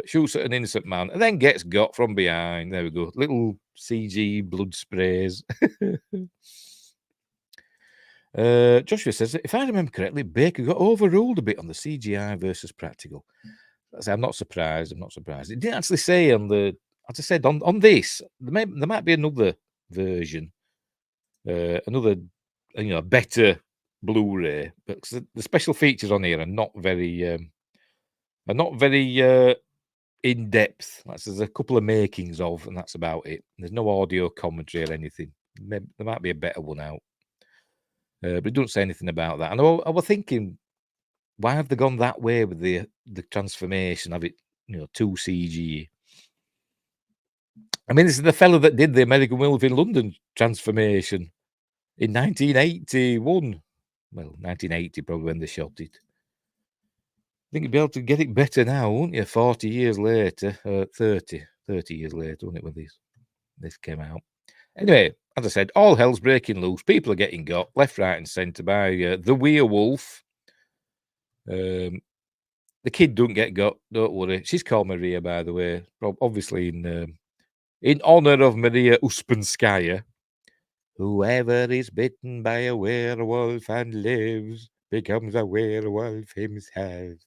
A: Shoots at an innocent man and then gets got from behind. There we go. Little CG blood sprays. Joshua says, if I remember correctly, Baker got overruled a bit on the CGI versus practical. I'm not surprised. It didn't actually say on the. As I said, on this, there might be another version, another better Blu-ray, but the special features on here are not very in depth. There's a couple of makings of, and that's about it. There's no audio commentary or anything. There might be a better one out, but it doesn't say anything about that. And I was thinking, why have they gone that way with the transformation of it? 2 CG. I mean, this is the fellow that did the American Wolf in London transformation in 1981. Well, 1980 probably when they shot it. I think you'd be able to get it better now, wouldn't you? 40 years later, 30 years later, wasn't it, when this came out? Anyway, as I said, all hell's breaking loose. People are getting got left, right, and centre by the werewolf. The kid don't get got. Don't worry. She's called Maria, by the way, obviously in honor of Maria Uspenskaya. Whoever is bitten by a werewolf and lives becomes a werewolf himself.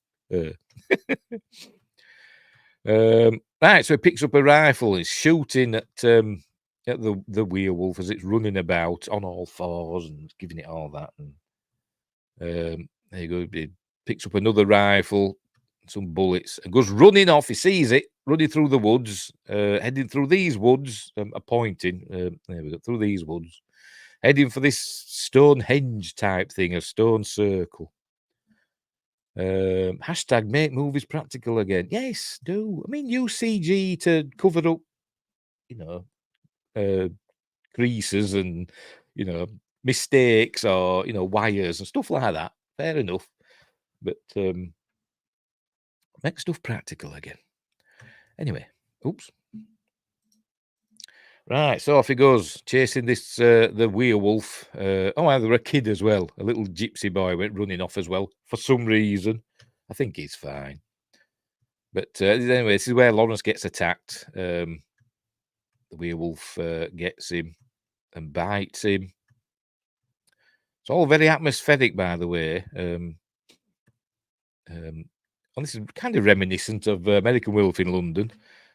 A: Right, so he picks up a rifle. He's shooting at the werewolf as it's running about on all fours and giving it all that. And there you go. He picks up another rifle, some bullets, and goes running off. He sees it running through the woods, heading through these woods. Pointing there we go, through these woods, heading for this Stonehenge type thing, a stone circle. Hashtag make movies practical again. Yes, do. I mean, use CG to cover up, creases and, mistakes or, wires and stuff like that. Fair enough. But make stuff practical again. Anyway, oops. Right, so off he goes, chasing this the werewolf. There were a kid as well. A little gypsy boy went running off as well for some reason. I think he's fine. But anyway, this is where Lawrence gets attacked. The werewolf gets him and bites him. It's all very atmospheric, by the way. And this is kind of reminiscent of American Wolf in London.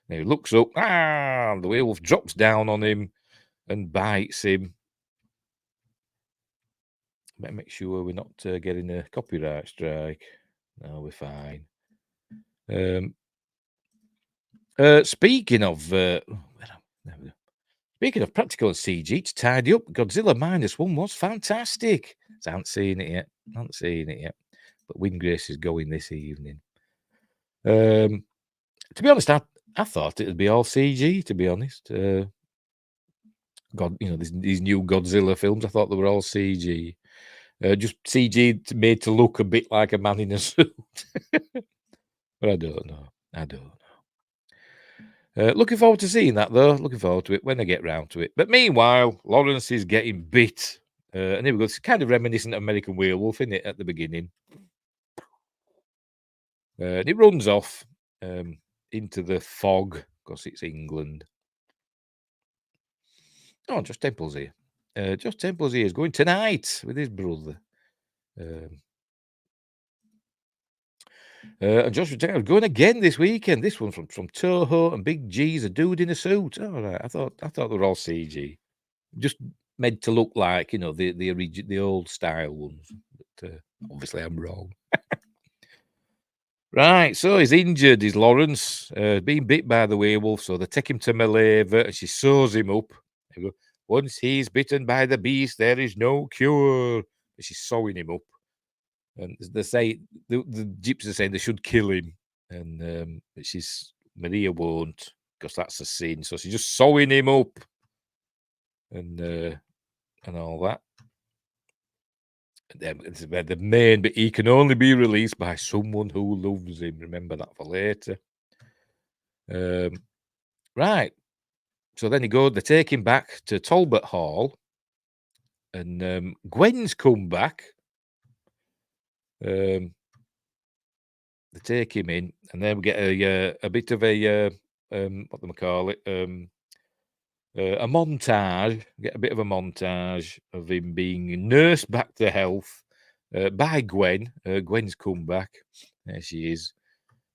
A: Now he looks up, the werewolf drops down on him and bites him. Better make sure we're not getting a copyright strike. No, we're fine. Speaking of practical and CG to tidy up, Godzilla -1 was fantastic. I haven't seen it yet. But Windgrace is going this evening. To be honest, I thought it would be all CG, to be honest. These new Godzilla films, I thought they were all CG. Just CG made to look a bit like a man in a suit. But I don't know. Looking forward to seeing that, though. Looking forward to it when I get round to it. But meanwhile, Lawrence is getting bit. And here we go. It's kind of reminiscent of American Werewolf, isn't it, at the beginning? And it runs off into the fog, because it's England. Oh, Josh Temple's here. Josh Temple's here. He's going tonight with his brother. And Josh Temple's going again this weekend. This one from Toho and Big G's, a dude in a suit. All right. I thought they were all CG. Just made to look like, the old style ones. But obviously I'm wrong. Right, so he's injured, is Lawrence, being bit by the werewolf, so they take him to Maleva and she sews him up. They go, once he's bitten by the beast, there is no cure. And she's sewing him up. And they say, the gypsies are saying they should kill him. And Maria won't, because that's a sin. So she's just sewing him up. And all that. The main, but he can only be released by someone who loves him. Remember that for later. Right. So then they take him back to Talbot Hall, and Gwen's come back. They take him in, and then we get a bit of a what do we call it? A montage. Get a bit of a montage of him being nursed back to health by Gwen. Gwen's come back. There she is,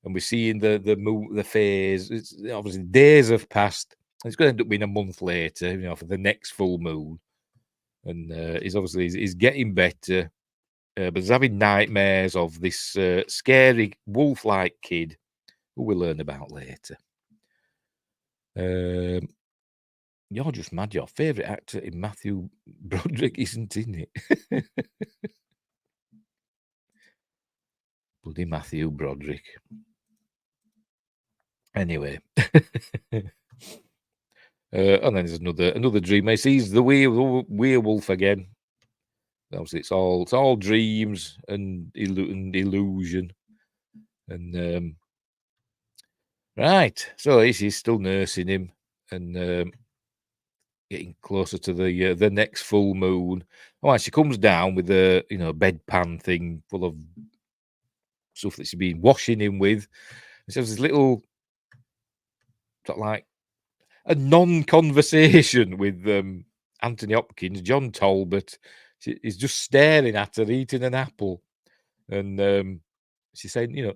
A: and we're seeing the phase. It's obviously days have passed. It's going to end up being a month later, you know, for the next full moon. And he's getting better, but he's having nightmares of this scary wolf-like kid who we'll learn about later. You're just mad. Your favourite actor in Matthew Broderick isn't in it. Bloody Matthew Broderick. Anyway. And then there's another dream. He sees the werewolf again. Obviously, it's all dreams and illusion. And right, so he's still nursing him and getting closer to the next full moon. Oh, and she comes down with a bedpan thing full of stuff that she's been washing him with. And she has this little sort of like a non-conversation with Anthony Hopkins, John Talbot. He's just staring at her, eating an apple. And she's saying,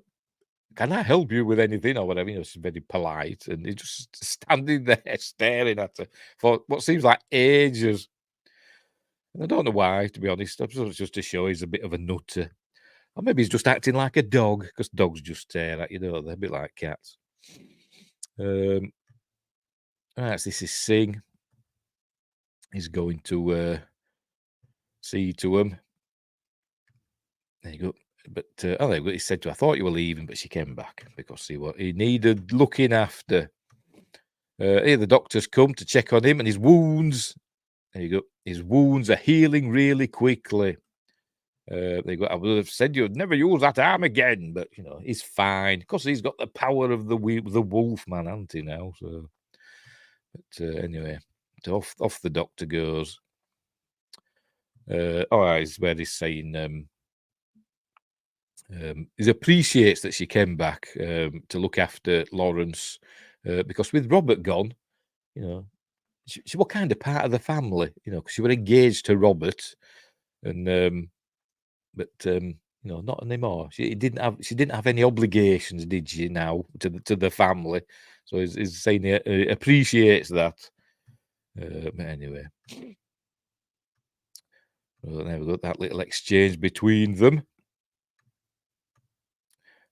A: can I help you with anything or whatever? She's very polite. And he's just standing there staring at her for what seems like ages. And I don't know why, to be honest. I suppose it's just to show he's a bit of a nutter. Or maybe he's just acting like a dog, because dogs just stare at you, don't they? A bit like cats. Right, so this is Singh. He's going to see to him. There you go. But he said to her, I thought you were leaving, but she came back because he needed looking after. Here the doctors come to check on him and his wounds. There you go. His wounds are healing really quickly. There you go. I would have said you'd never use that arm again, but he's fine because he's got the power of the Wolfman, hasn't he now? So, but anyway, off the doctor goes. It's where he's saying he appreciates that she came back to look after Lawrence because with Robert gone, she was kind of part of the family, because she was engaged to Robert, and but not anymore. She didn't have any obligations, did she? Now to the family, so he's saying he appreciates that. But anyway, well, there we got that little exchange between them.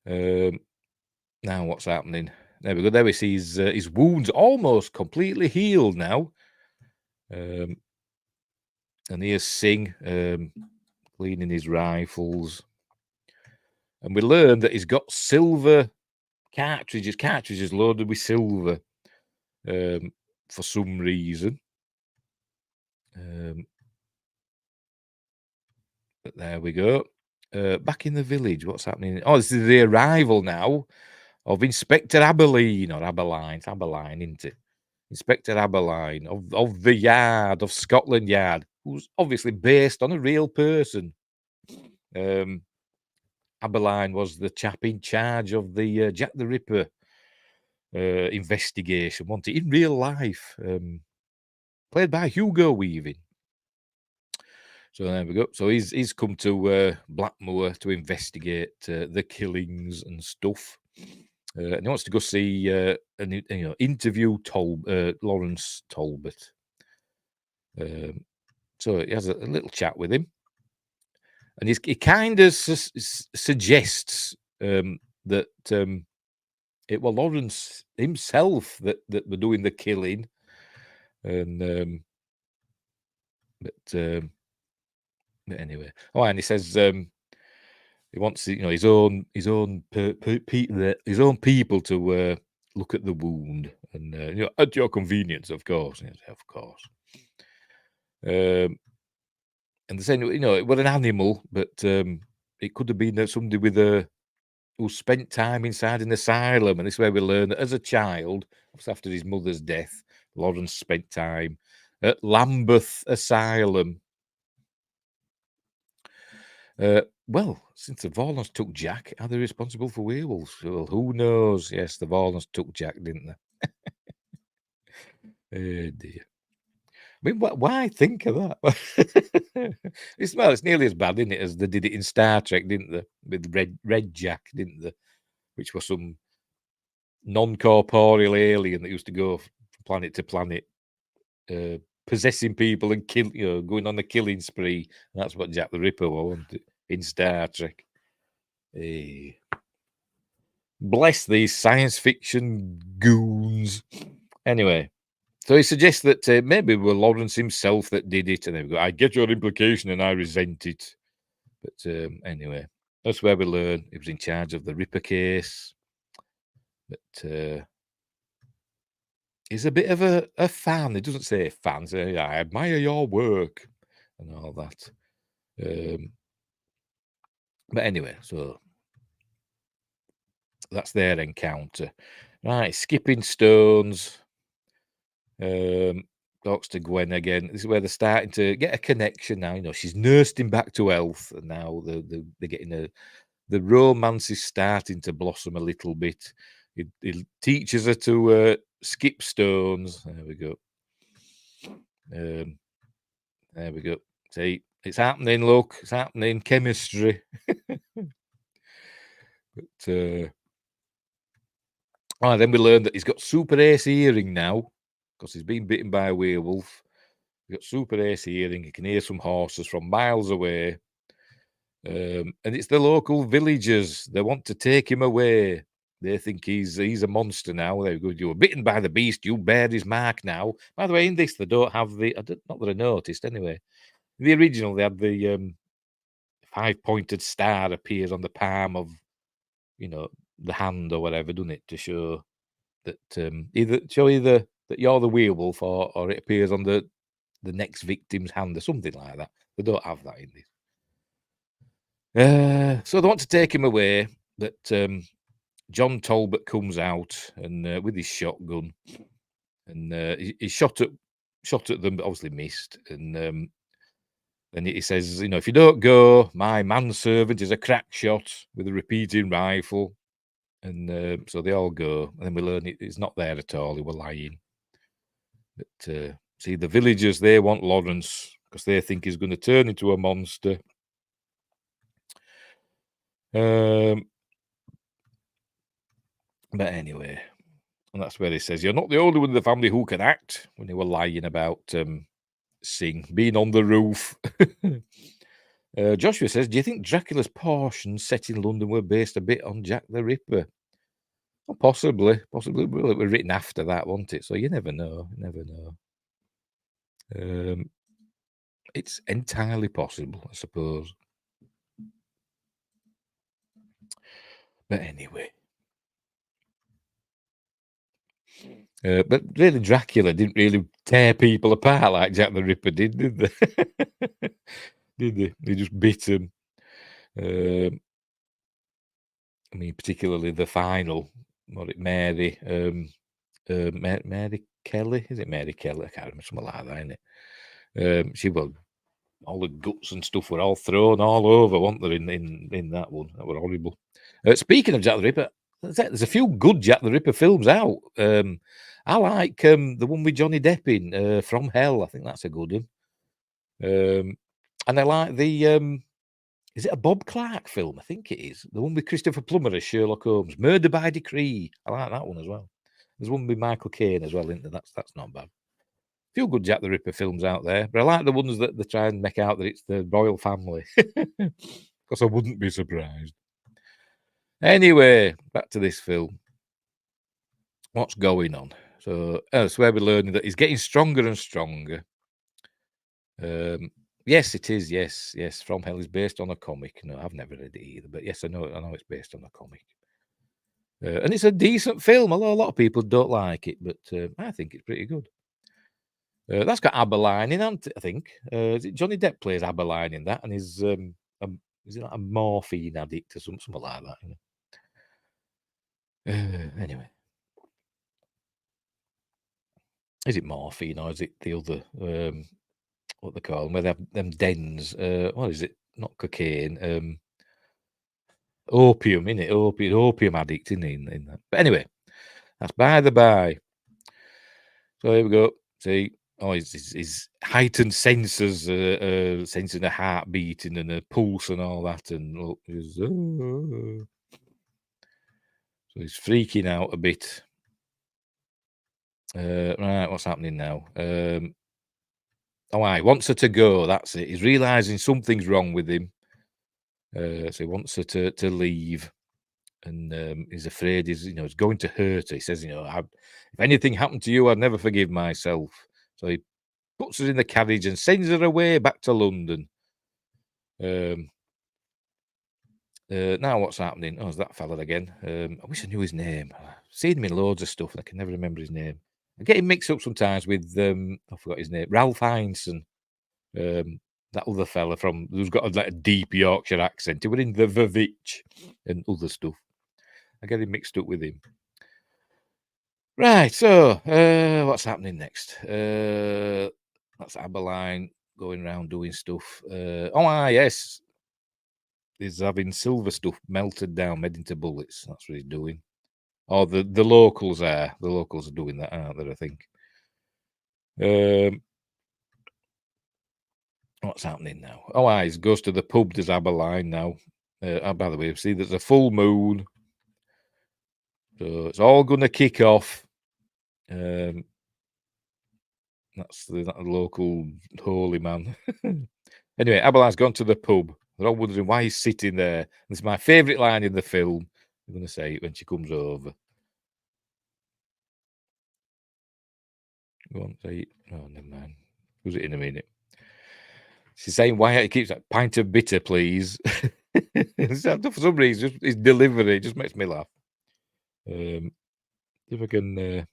A: Now what's happening? There we go. There we see his wounds almost completely healed now. And here's Singh cleaning his rifles. And we learn that he's got silver cartridges loaded with silver for some reason. But there we go. Back in the village, what's happening? Oh, this is the arrival now of Inspector Aberline, or Aberline. It's Aberline, isn't it? Inspector Aberline of the Yard, of Scotland Yard, who's obviously based on a real person. Aberline was the chap in charge of the Jack the Ripper investigation, wasn't it? In real life, played by Hugo Weaving. So there we go. So he's come to Blackmoor to investigate the killings and stuff, and he wants to go see interview Lawrence Talbot. So he has a little chat with him, and he kind of suggests that it was Lawrence himself that were doing the killing, and but anyway, and he says he wants his own people to look at the wound, and at your convenience, of course. Yes, of course. And they're saying it was an animal, but it could have been somebody who spent time inside an asylum, and this is where we learn that as a child, after his mother's death, Lawrence spent time at Lambeth Asylum. Well, since the Vorlons took Jack, are they responsible for werewolves? Well, who knows? Yes, the Vorlons took Jack, didn't they? Oh dear. I mean, why think of that? It's nearly as bad, isn't it, as they did it in Star Trek, didn't they? With Red Jack, didn't they? Which was some non-corporeal alien that used to go from planet to planet, possessing people and going on a killing spree. And that's what Jack the Ripper was, wasn't it, in Star Trek. Hey. Bless these science fiction goons. Anyway, so he suggests that maybe it was Lawrence himself that did it, and they go, I get your implication and I resent it. But anyway, that's where we learn he was in charge of the Ripper case. But he's a bit of a fan. He doesn't say fan, say, I admire your work and all that. But anyway, so that's their encounter. Right, skipping stones. Talks to Gwen again. This is where they're starting to get a connection now. You know, she's nursed him back to health, and now they're getting the romance is starting to blossom a little bit. It teaches her to skip stones. There we go. There we go. See, it's happening. Look, it's happening. Chemistry. But then we learn that he's got super ace hearing now because he's been bitten by a werewolf. He's got super ace hearing. He can hear some horses from miles away. And it's the local villagers. They want to take him away. They think he's a monster now. They go, you were bitten by the beast. You bear his mark now. By the way, in this, they don't have not that I noticed anyway. In the original, they had the 5-pointed star appears on the palm of, the hand or whatever, doesn't it? To show that either that you're the werewolf or it appears on the next victim's hand or something like that. They don't have that in this. So they want to take him away, but John Talbot comes out and with his shotgun, and he shot at them, but obviously missed. And he says, if you don't go, my manservant is a crack shot with a repeating rifle. And so they all go, and then we learn it's not there at all. They were lying. But see, the villagers, they want Lawrence because they think he's going to turn into a monster. But anyway, and that's where he says, you're not the only one in the family who can act, when they were lying about being on the roof. Joshua says, do you think Dracula's portions set in London were based a bit on Jack the Ripper? Well, possibly. Well, it was written after that, wasn't it? So you never know. It's entirely possible, I suppose. But anyway. But really, Dracula didn't really tear people apart like Jack the Ripper did they? Did they? They just bit him. I mean, particularly the final, Mary, Mary Kelly? Is it Mary Kelly? I can't remember, something like that, isn't it? She was, all the guts and stuff were all thrown all over, weren't there, in that one? That were horrible. Speaking of Jack the Ripper, there's a few good Jack the Ripper films out. I like the one with Johnny Depp in, From Hell. I think that's a good one. And I like the is it a Bob Clark film? I think it is. The one with Christopher Plummer as Sherlock Holmes, Murder by Decree. I like that one as well. There's one with Michael Caine as well, isn't there? That's not bad. A few good Jack the Ripper films out there, but I like the ones that they try and make out that it's the royal family, because I wouldn't be surprised. Anyway, back to this film. What's going on? So that's where we're learning that he's getting stronger and stronger. Yes, it is. Yes. From Hell is based on a comic. No, I've never read it either, but yes, I know it's based on a comic. And it's a decent film, although a lot of people don't like it, but I think it's pretty good. That's got Aberline in it, I think. Is it Johnny Depp plays Aberline in that, and is it like a morphine addict or something like that? Anyway, is it morphine or is it the other? What they call them, where they have them dens. What is it? Not cocaine. Opium, innit? Opium addict, in that. But anyway, that's by the by. So here we go. See, his heightened senses, sensing a heartbeat and a pulse and all that, and look, so he's freaking out a bit. Right, what's happening now? He wants her to go. That's it. He's realizing something's wrong with him. So he wants her to leave, and he's afraid he's going to hurt her. He says, if anything happened to you, I'd never forgive myself. So he puts her in the carriage and sends her away back to London. Now what's happening? Oh, it's that fella again. I wish I knew his name. I've seen him in loads of stuff, and I can never remember his name. I get him mixed up sometimes with I forgot his name, Ralph Heinsohn. That other fella who's got a deep Yorkshire accent. He was in the Vivitch and other stuff. I get him mixed up with him. Right, so what's happening next? That's Aberline going around doing stuff. Yes. He's having silver stuff melted down, made into bullets. That's what he's doing. Or the locals are. The locals are doing that, aren't they, I think? What's happening now? He goes to the pub. There's Aberline now. By the way, see, there's a full moon. So it's all going to kick off. That's the local holy man. Anyway, Aberline's gone to the pub. They're all wondering why he's sitting there. This is my favourite line in the film. I'm going to say it when she comes over. Go on, say it. Oh, never mind. Was it in a minute? She's saying why he keeps that pint of bitter, please. For some reason, his delivery just makes me laugh. If I can.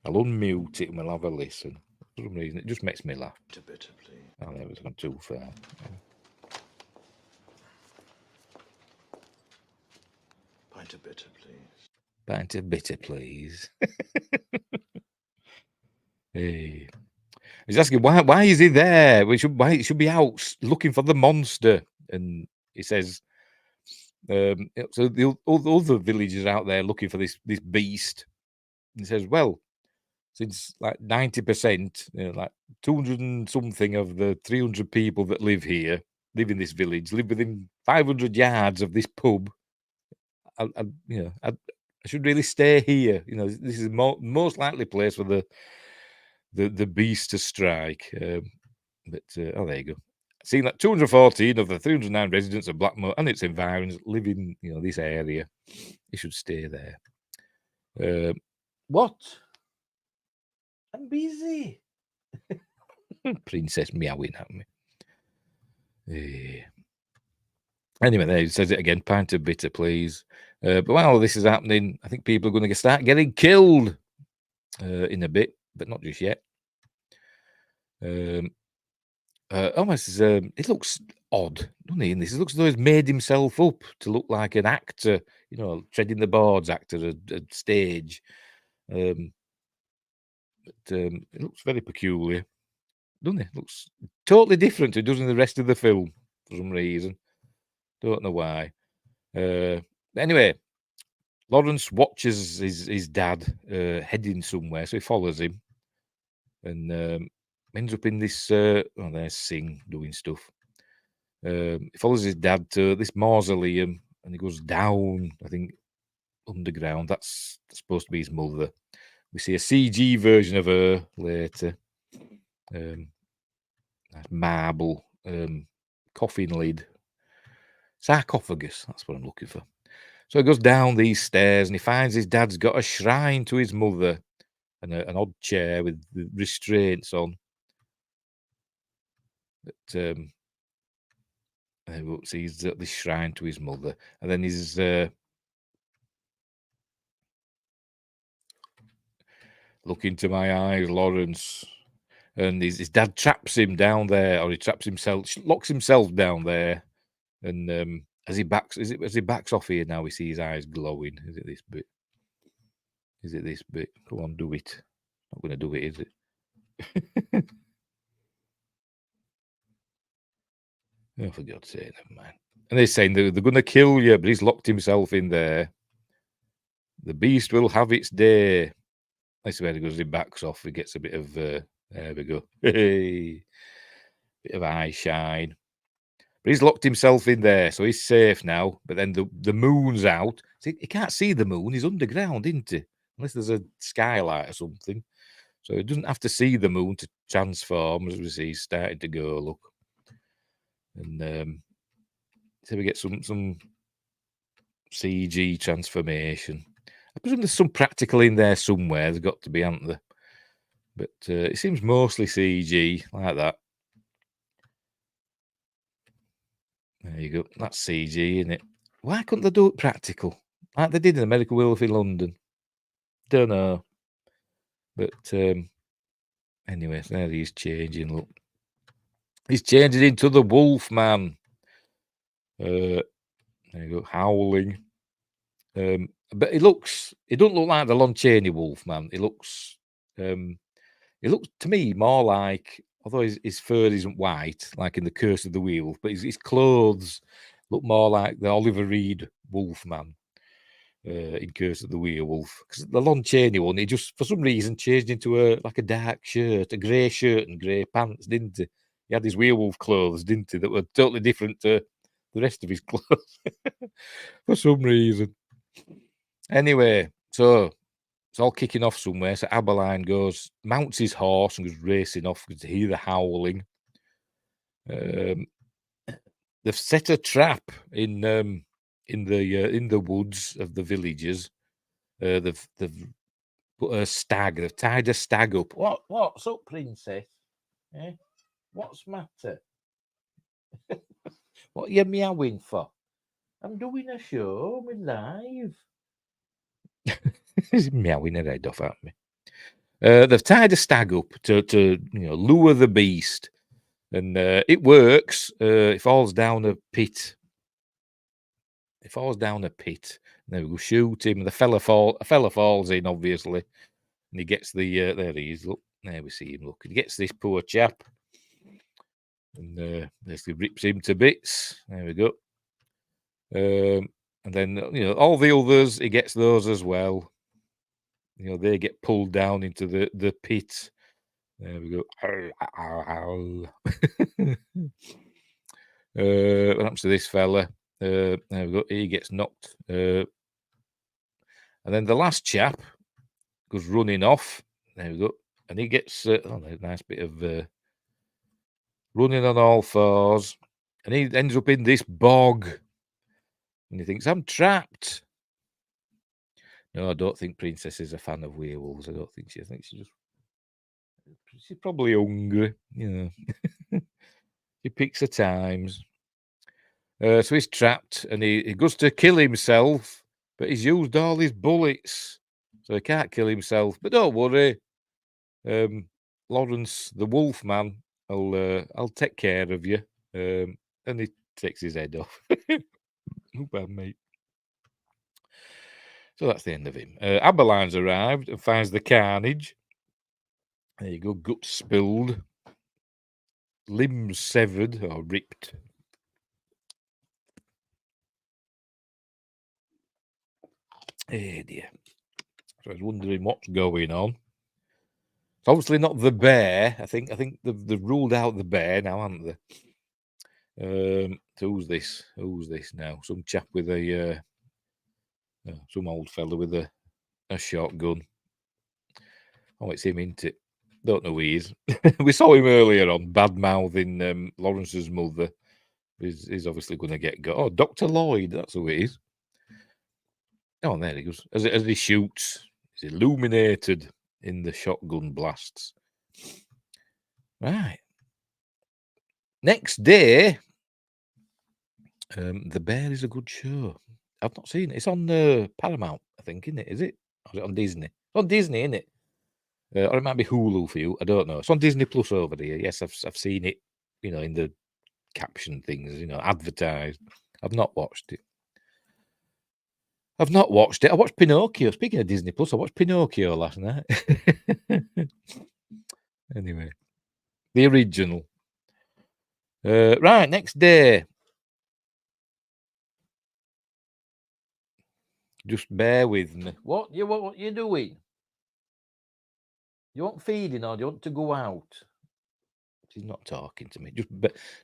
A: I'll unmute it and we'll have a listen. For some reason, it just makes me laugh.
D: A bitter, please.
A: Oh, that was gone too far.
D: Pint of bitter, please.
A: Pint of bitter, please. Hey. He's asking why is he there? Why it should be out looking for the monster. And he says, so the other villagers out there looking for this beast. And he says, well, since like 90%, like 200 and something of the 300 people that live here, live in this village, live within 500 yards of this pub, I should really stay here. This is the most likely place for the beast to strike. But there you go. Seeing that 214 of the 309 residents of Blackmoor and its environs live in this area, you should stay there. What? I'm busy. Princess meowing at me. Anyway, there he says it again. Pint of bitter, please. But while this is happening, I think people are going to start getting killed in a bit, but not just yet. Almost, it looks odd, doesn't he? In this, it looks as though he's made himself up to look like an actor, treading the boards actor at stage. But it looks very peculiar, doesn't it? Looks totally different to it does in the rest of the film for some reason. Don't know why. Anyway, Lawrence watches his dad heading somewhere, so he follows him and ends up in this. There's Singh doing stuff. He follows his dad to this mausoleum and he goes down, I think, underground. That's supposed to be his mother. We see a CG version of her later. Marble coffin lid. Sarcophagus, that's what I'm looking for. So he goes down these stairs and he finds his dad's got a shrine to his mother and an odd chair with restraints on. But he's at this shrine to his mother. And then he's look into my eyes, Lawrence. And his dad traps him down there, or he traps himself, locks himself down there. And as he backs off here now, we see his eyes glowing. Is it this bit? Is it this bit? Come on, do it. Not going to do it, is it? Oh, for God's sake, never mind. And they're saying they're going to kill you, but he's locked himself in there. The beast will have its day. That's where he goes. He backs off. He gets a bit of. There we go. Hey, bit of eye shine. But he's locked himself in there, so he's safe now. But then the moon's out. See, he can't see the moon. He's underground, isn't he? Unless there's a skylight or something. So he doesn't have to see the moon to transform. As we see, he's starting to go, look. And so we get some CG transformation. I presume there's some practical in there somewhere. There's got to be, haven't there? But it seems mostly CG, like that. There you go. That's CG, isn't it? Why couldn't they do it practical? Like they did in American Werewolf in London. Don't know. But anyway, there he's changing, look. He's changing into the Wolfman. There you go, howling. But it doesn't look like the Lon Chaney Wolfman. It looks to me more like, although his fur isn't white, like in The Curse of the Werewolf, but his clothes look more like the Oliver Reed Wolfman in Curse of the Werewolf. Because the Lon Chaney one, he just, for some reason, changed into a dark shirt, a grey shirt and grey pants, didn't he? He had his werewolf clothes, didn't he, that were totally different to the rest of his clothes for some reason. Anyway, so it's all kicking off somewhere. So Aberline mounts his horse and goes racing off because hear the howling. They've set a trap in the woods of the villages. They've put a stag. They've tied a stag up. What's up, princess? Eh? What's matter? What are you meowing for? I'm doing a show. I'm live. He's meowing her head off at me. They've tied a stag up to lure the beast, and it works. It falls down a pit. There we go. Shoot him. A fella falls in, obviously, and he gets the. There he is. Look, there we see him. Look, he gets this poor chap, and basically rips him to bits. There we go. And then all the others, he gets those as well. They get pulled down into the pit. There we go. What happens to this fella? There we go. He gets knocked. And then the last chap goes running off. There we go. And he gets a nice bit of running on all fours. And he ends up in this bog. And he thinks, I'm trapped. No, I don't think Princess is a fan of werewolves. I don't think she. I think she's probably hungry. She picks her times. So he's trapped, and he goes to kill himself, but he's used all his bullets, so he can't kill himself. But don't worry, Lawrence, the Wolfman, I'll take care of you. And he takes his head off. Oh, bad mate. So that's the end of him. Aberline's arrived and finds the carnage. There you go, guts spilled, limbs severed or ripped. Hey dear. So I was wondering what's going on. It's obviously not the bear. I think they've ruled out the bear now, haven't they? So who's this? Who's this now? Some chap with a some old fella with a shotgun. Oh, it's him, isn't it? Don't know who he is. We saw him earlier on bad mouthing Lawrence's mother. He's obviously going to get got. Oh, Dr. Lloyd, that's who it is. Oh, there he goes. As he shoots, he's illuminated in the shotgun blasts. Right. Next day, The Bear is a good show. I've not seen it. It's on Paramount, I think, isn't it? Is it? Or is it on Disney? It's on Disney, isn't it? Or it might be Hulu for you. I don't know. It's on Disney Plus over here. Yes, I've seen it, in the caption things, advertised. I've not watched it. I watched Pinocchio. Speaking of Disney Plus, I watched Pinocchio last night. Anyway, the original. Right, next day. Just bear with me. What you doing? You want feeding or do you want to go out? She's not talking to me.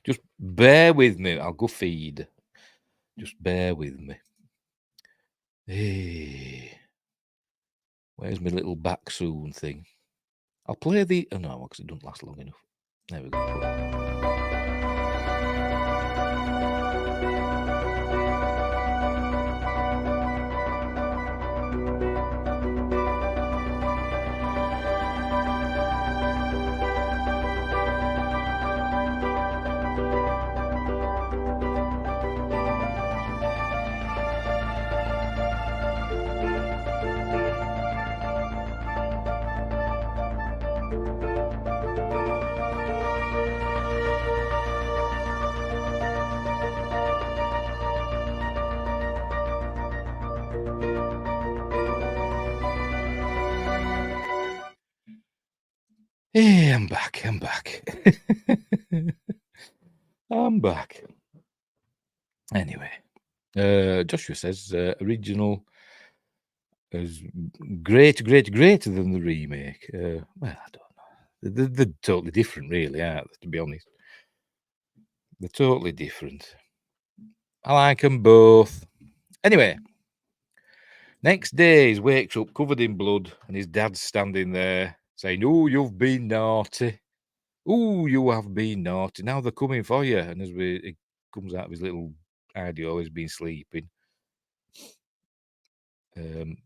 A: Just bear with me. I'll go feed. Just bear with me. Hey, where's my little back soon thing? I'll play the... Oh, no, because it doesn't last long enough. There we go. Hey, I'm back. I'm back. I'm back. Anyway, Joshua says original is greater than the remake. Well, I don't know. They're totally different, really, aren't they, to be honest? They're totally different. I like them both. Anyway, next day he wakes up covered in blood and his dad's standing there saying, "Oh, you've been naughty. Oh, you have been naughty. Now they're coming for you." And as he comes out of his little radio, he's been sleeping. And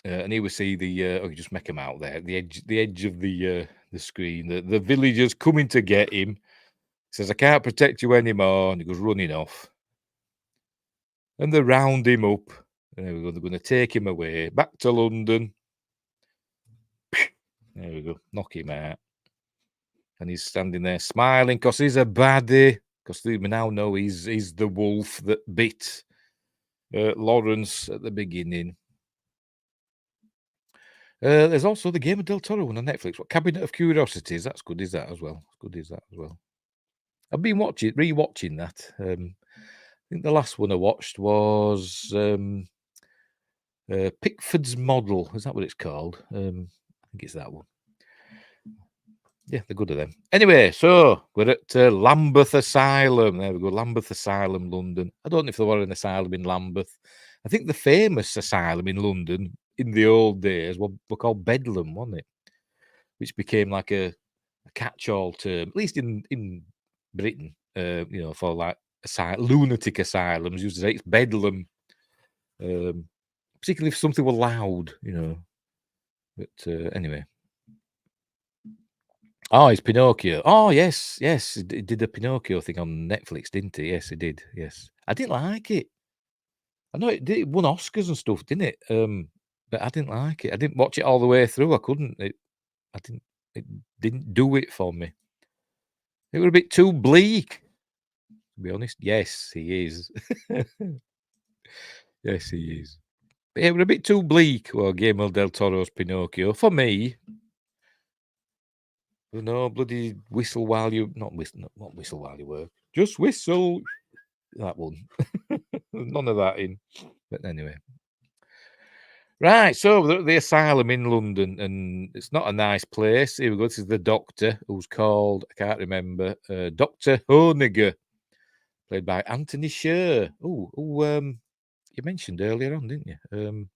A: here we see the you just make him out there, the edge of the screen. The villagers coming to get him. He says, "I can't protect you anymore," and he goes running off. And they round him up. And there we go. They're going to take him away back to London. There we go. Knock him out. And he's standing there smiling because he's a baddie. Because we now know he's the wolf that bit Lawrence at the beginning. There's also the Game of Del Toro one on Netflix. What, Cabinet of Curiosities? That's good. Is that as well? Good is that as well? I've been rewatching that. I think the last one I watched was Pickford's Model. Is that what it's called? I think it's that one. Yeah, they're good at them. Anyway, so we're at Lambeth Asylum. There we go, Lambeth Asylum, London. I don't know if there were an asylum in Lambeth. I think the famous asylum in London in the old days were called Bedlam, wasn't it? Which became like a catch-all term, at least in Britain, for like lunatic asylums. Used to say it's Bedlam, particularly if something were loud, But anyway. Oh, it's Pinocchio. Oh, yes. He did a Pinocchio thing on Netflix, didn't he? Yes, he did. Yes. I didn't like it. I know it won Oscars and stuff, didn't it? But I didn't like it. I didn't watch it all the way through. I couldn't. It didn't do it for me. It was a bit too bleak, to be honest. Yes, he is. Yes, he is. But it was a bit too bleak, Guillermo del Toro's Pinocchio, for me. No, bloody whistle while you... Not whistle while you work. Just whistle. That one. None of that in. But anyway. Right, so we're at the asylum in London, and it's not a nice place. Here we go. This is the doctor, who's called, I can't remember, Dr. Honegger, played by Anthony Sher. Who you mentioned earlier on, didn't you?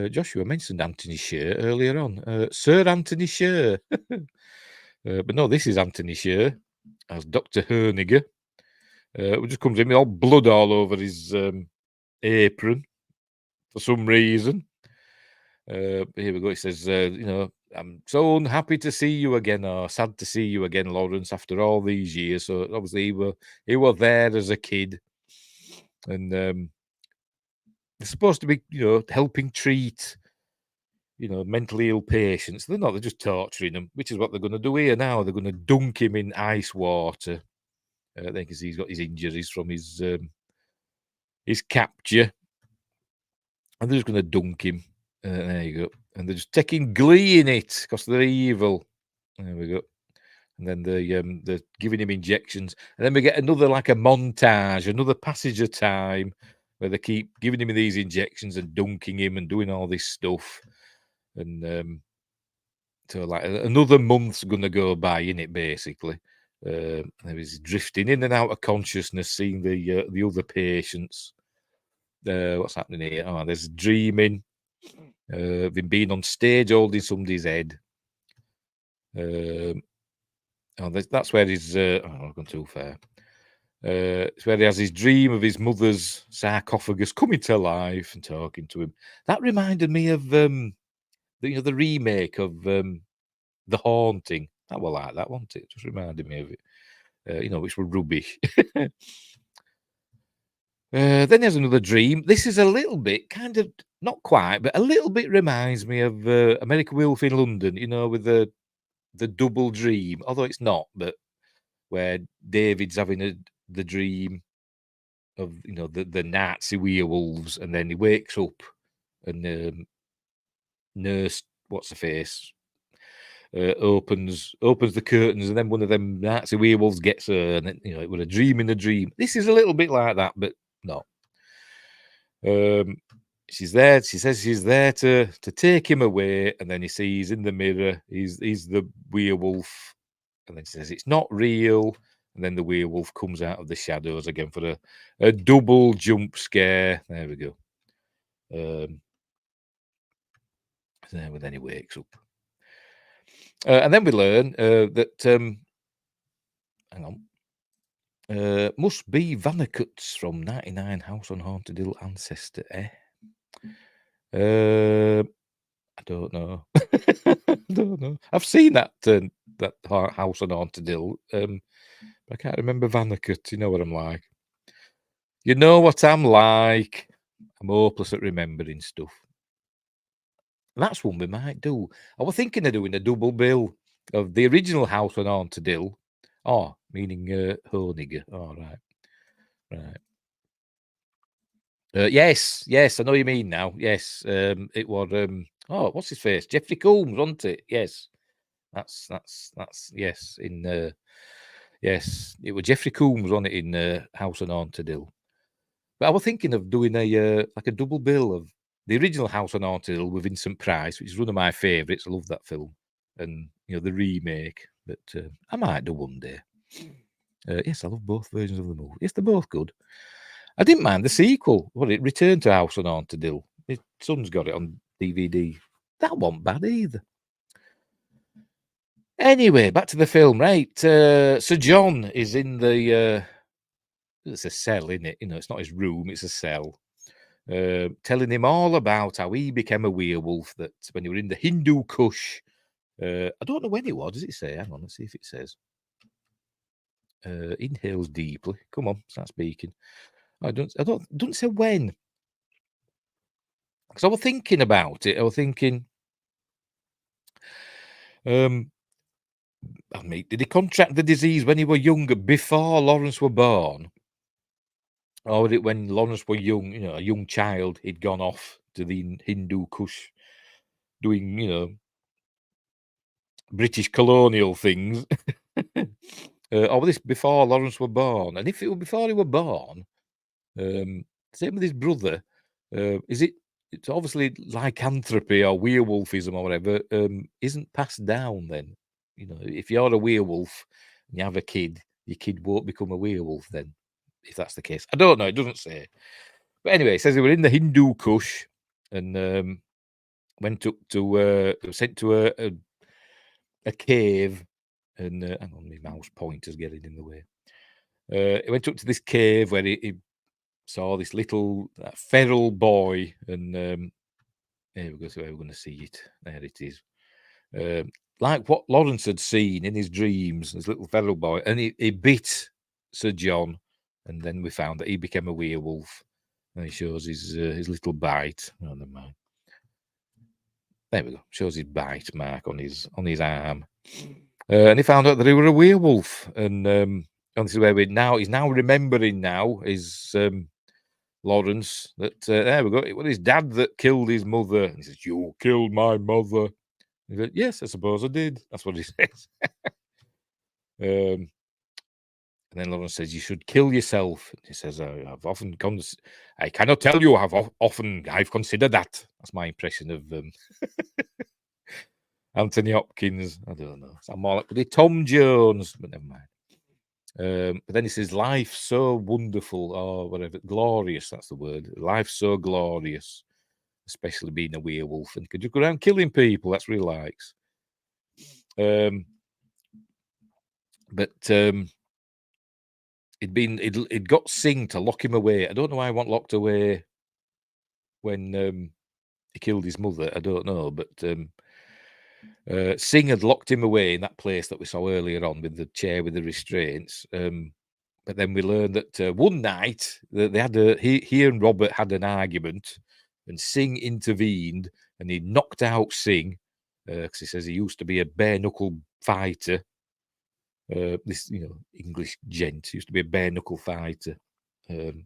A: Joshua mentioned Anthony Sher earlier on. Sir Anthony Sher. But no, this is Anthony Sher as Dr. Honegger. Who just comes in with all blood all over his apron for some reason. Here we go. It says, "I'm so unhappy to see you again, or sad to see you again, Lawrence, after all these years." So obviously he were there as a kid, and they're supposed to be, helping treat, mentally ill patients. They're not. They're just torturing them, which is what they're going to do here now. They're going to dunk him in ice water. I think because he's got his injuries from his capture, and they're just going to dunk him. There you go. And they're just taking glee in it because they're evil. There we go. And then they're giving him injections. And then we get another, like a montage, another passage of time where they keep giving him these injections and dunking him and doing all this stuff. And So like another month's gonna go by in it basically. He's drifting in and out of consciousness, seeing the other patients. What's happening here? Oh, there's dreaming. Him being on stage holding somebody's head. That's where he's. I'm not going too far. It's where he has his dream of his mother's sarcophagus coming to life and talking to him. That reminded me of the remake of The Haunting. That was like that, wasn't it? Just reminded me of it. Which were rubbish. Then there's another dream. This is a little bit, kind of, not quite, but a little bit reminds me of American Wolf in London, with the double dream, although it's not, but where David's having the dream of, the Nazi werewolves, and then he wakes up and Nurse, what's her face, opens the curtains, and then one of them Nazi werewolves gets her, and then, it was a dream in a dream. This is a little bit like that, but no. She's there. She says she's there to take him away, and then he sees in the mirror he's the werewolf, and then she says it's not real, and then the werewolf comes out of the shadows again for a double jump scare. There we go. Then he wakes up, and then we learn that hang on. Must be Vannacuts from 99 House on Haunted Hill ancestor, eh? I don't know. I don't know. I've seen that House on Haunted Hill, but I can't remember Vannacut. You know what I'm like. You know what I'm like. I'm hopeless at remembering stuff. That's one we might do. I was thinking of doing a double bill of the original House on Haunted Hill. Oh, meaning Honigger. Oh, right. Yes, I know what you mean now. Yes, it was. What's his face? Jeffrey Combs, wasn't it? Yes, that's yes. Yes, it was Jeffrey Combs on it in House on Haunted Hill. But I was thinking of doing a double bill of the original House on Haunted Hill with Vincent Price, which is one of my favourites. I love that film, and the remake. But I might do one day. Yes, I love both versions of the movie. Yes, they're both good. I didn't mind the sequel. It Return to House on Haunted Hill. His son's got it on DVD. That wasn't bad either. Anyway, back to the film, right? Sir John is in the... it's a cell, isn't it? It's not his room, it's a cell. Telling him all about how he became a werewolf, that when he was in the Hindu Kush. I don't know when it was. Does it say? Hang on, let's see if it says. Inhales deeply. Come on, start speaking. I don't say when. Because I was thinking about it. I was thinking, did he contract the disease when he was younger, before Lawrence were born? Or was it when Lawrence was young, a young child, he'd gone off to the Hindu Kush doing, British colonial things? Or was this before Lawrence were born? And if it was before he were born, same with his brother, it's obviously lycanthropy or werewolfism or whatever, isn't passed down then. If you're a werewolf and you have a kid, your kid won't become a werewolf then, if that's the case. I don't know, it doesn't say. But anyway, it says they were in the Hindu Kush and went up to, sent to a cave, and hang on, my mouse pointer's getting in the way. He went up to this cave where he saw this little feral boy, and here we go. So we're going to see it. There it is. Like what Lawrence had seen in his dreams, this little feral boy, and he bit Sir John, and then we found that he became a werewolf. And he shows his little bite. Oh, never mind. There we go. Shows his bite mark on his arm, and he found out that he was a werewolf. And this is where he's now remembering is Lawrence, that there we go. It was his dad that killed his mother. And he says, "You killed my mother." He said, "Yes, I suppose I did." That's what he says. And then Lawrence says, "You should kill yourself." He says, "I've often I cannot tell you how often I've considered that." That's my impression of Anthony Hopkins. I don't know. I'm more like the Tom Jones, but never mind. But then he says, "Life's so wonderful," or whatever, glorious. That's the word. Life's so glorious, especially being a werewolf, and could just go around killing people. That's what he likes. But he'd got Singh to lock him away. I don't know why he wasn't locked away when he killed his mother. I don't know, but Singh had locked him away in that place that we saw earlier on with the chair with the restraints. But then we learned that one night they had he and Robert had an argument, and Singh intervened and he knocked out Singh because he says he used to be a bare knuckle fighter. This English gent used to be a bare knuckle fighter, and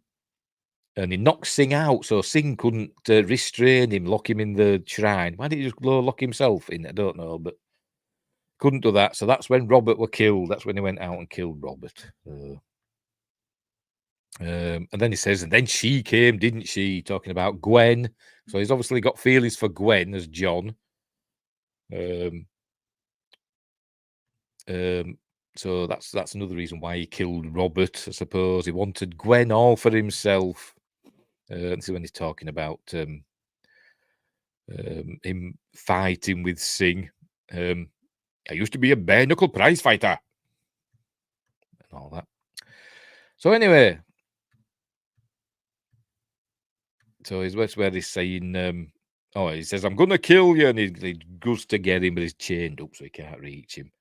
A: he knocked Singh out, so Singh couldn't restrain him, lock him in the shrine. Why didn't he just go lock himself in? I don't know, but couldn't do that. So that's when Robert were killed. That's when he went out and killed Robert. And then he says, and then she came, didn't she? Talking about Gwen. So he's obviously got feelings for Gwen as John. So that's another reason why he killed Robert, I suppose. He wanted Gwen all for himself. This is when he's talking about him fighting with Singh. I used to be a bare knuckle prize fighter. And all that. So anyway. So that's where he's saying, he says, I'm going to kill you. And he goes to get him, but he's chained up, so he can't reach him.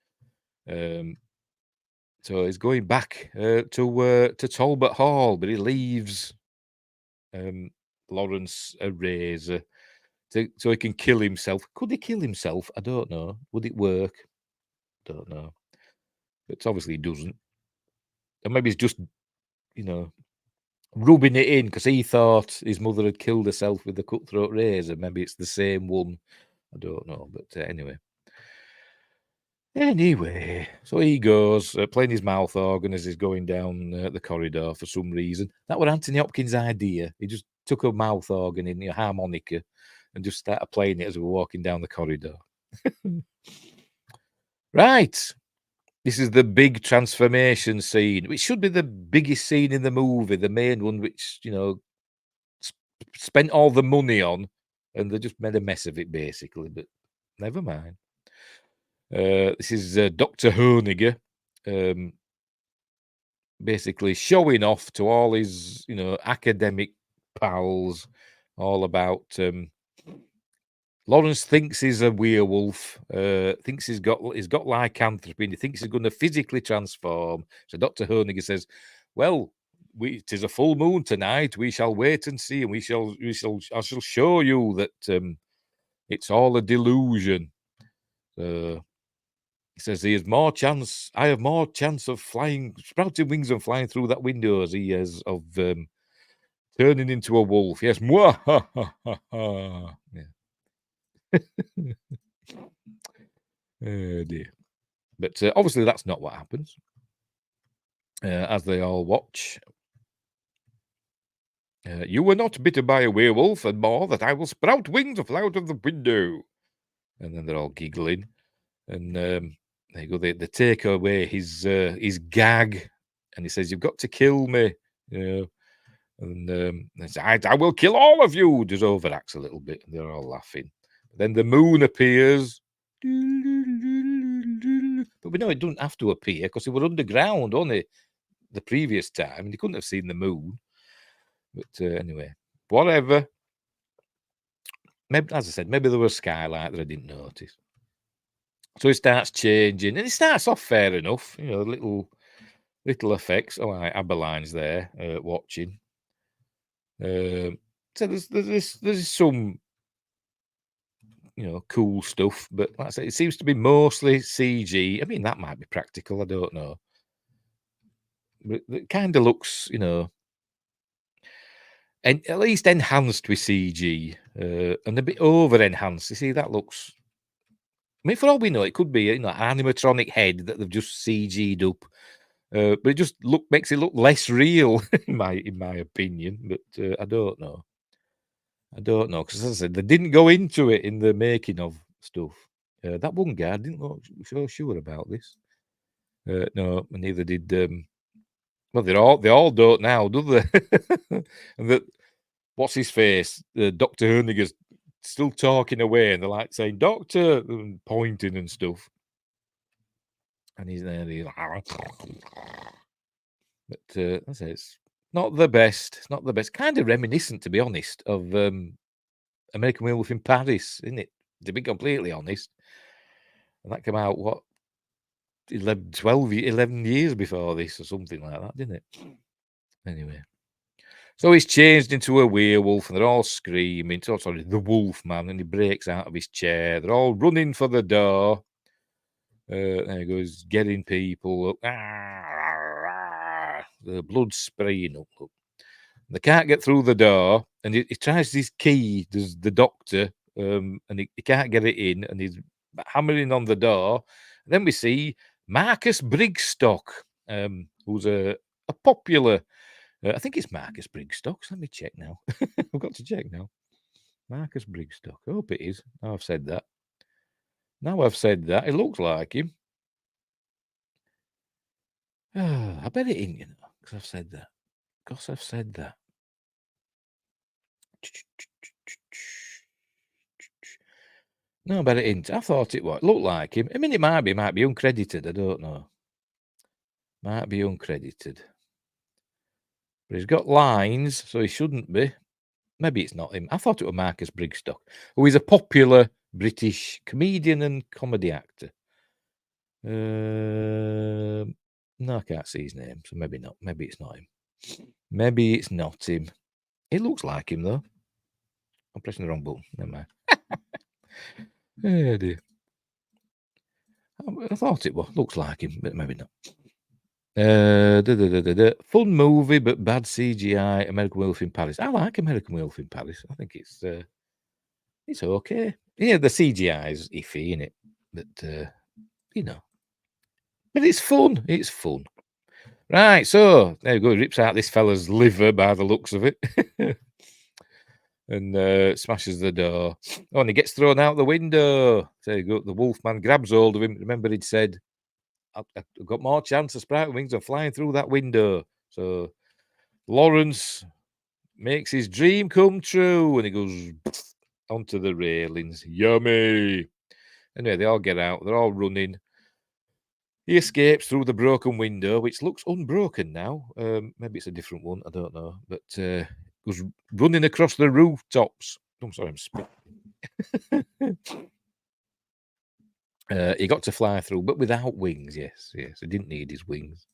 A: So he's going back to Talbot Hall, but he leaves Lawrence a razor so he can kill himself. Could he kill himself? I don't know. Would it work? Don't know. But obviously he doesn't. And maybe he's just, rubbing it in because he thought his mother had killed herself with the cutthroat razor. Maybe it's the same one. I don't know. But anyway, so he goes playing his mouth organ as he's going down the corridor for some reason. That was Anthony Hopkins' idea. He just took a mouth organ in a harmonica and just started playing it as we were walking down the corridor. Right. This is the big transformation scene, which should be the biggest scene in the movie, the main one, which, spent all the money on, and they just made a mess of it, basically, but never mind. This is Dr. Hoeniger, basically showing off to all his, academic pals, all about Lawrence thinks he's a werewolf, thinks he's got lycanthropy, and he thinks he's going to physically transform. So Dr. Hoeniger says, well, it is a full moon tonight. We shall wait and see, and I shall show you that it's all a delusion. He says I have more chance of sprouting wings and flying through that window as he has of turning into a wolf. Yes, yeah. Oh dear. But obviously that's not what happens. As they all watch. You were not bitten by a werewolf, and more that I will sprout wings and fly out of the window. And then they're all giggling. And there you go. They take away his gag, and he says, "You've got to kill me." And they say, I will kill all of you. Just overacts a little bit. And they're all laughing. Then the moon appears. But we know it doesn't have to appear because they were underground only the previous time. And they couldn't have seen the moon. But anyway, whatever. Maybe, as I said, maybe there was a skylight that I didn't notice. So it starts changing. And it starts off fair enough. Little effects. Oh, Abeline's there watching. So there's some cool stuff, but like I say, it seems to be mostly CG. I mean, that might be practical, I don't know, but it kind of looks and at least enhanced with CG, and a bit over enhanced. You see, that looks, I mean, for all we know, it could be an animatronic head that they've just CG'd up, but it just makes it look less real in my opinion. But I don't know because, as I said, they didn't go into it in the making of stuff. That one guy didn't look so sure about this. No, and neither did. Well, they all don't now, do they? And that what's his face? Dr. Hoeniger's still talking away, and they're like saying "Doctor" and pointing and stuff. And he's there. He's like, but that's it. It's not the best. It's not the best. Kind of reminiscent, to be honest, of American Werewolf in Paris, isn't it? To be completely honest. And that came out, what, 11 years before this or something like that, didn't it? Anyway. So he's changed into a werewolf and they're all screaming. Oh, sorry, the Wolfman, and he breaks out of his chair. They're all running for the door. There he goes, getting people up. The blood's spraying up. Look. They can't get through the door, and he tries his key, does the doctor, and he can't get it in, and he's hammering on the door. And then we see Marcus Brigstock, who's a popular, I think it's Marcus Brigstock. Let me check now. I've got to check now. Marcus Brigstock. I hope it is. Now I've said that. It looks like him. I bet it ain't, you know, because I've said that. No, I bet it ain't. I thought it was. It looked like him. I mean, it might be uncredited. I don't know. Might be uncredited. But he's got lines, so he shouldn't be. Maybe it's not him. I thought it was Marcus Brigstock, who is a popular British comedian and comedy actor. No, I can't see his name, so maybe not. Maybe it's not him. It looks like him, though. I'm pressing the wrong button. Never mind. Oh, dear. I thought it was. Looks like him, but maybe not. Fun movie, but bad CGI. American Werewolf in Paris. I like American Werewolf in Paris. I think it's okay. Yeah, the CGI is iffy, isn't it? But you know, but it's fun. It's fun. Right, so there you go. He rips out this fella's liver by the looks of it, and smashes the door. Oh, and he gets thrown out the window. There you go. The Wolfman grabs hold of him. Remember, he'd said, I've got more chance of sprout wings of flying through that window. So Lawrence makes his dream come true, and he goes onto the railings. Yummy. Anyway, they all get out. They're all running. He escapes through the broken window, which looks unbroken now. Maybe it's a different one. I don't know. But goes running across the rooftops. I'm sorry, I'm spitting. He got to fly through, but without wings. Yes. He didn't need his wings.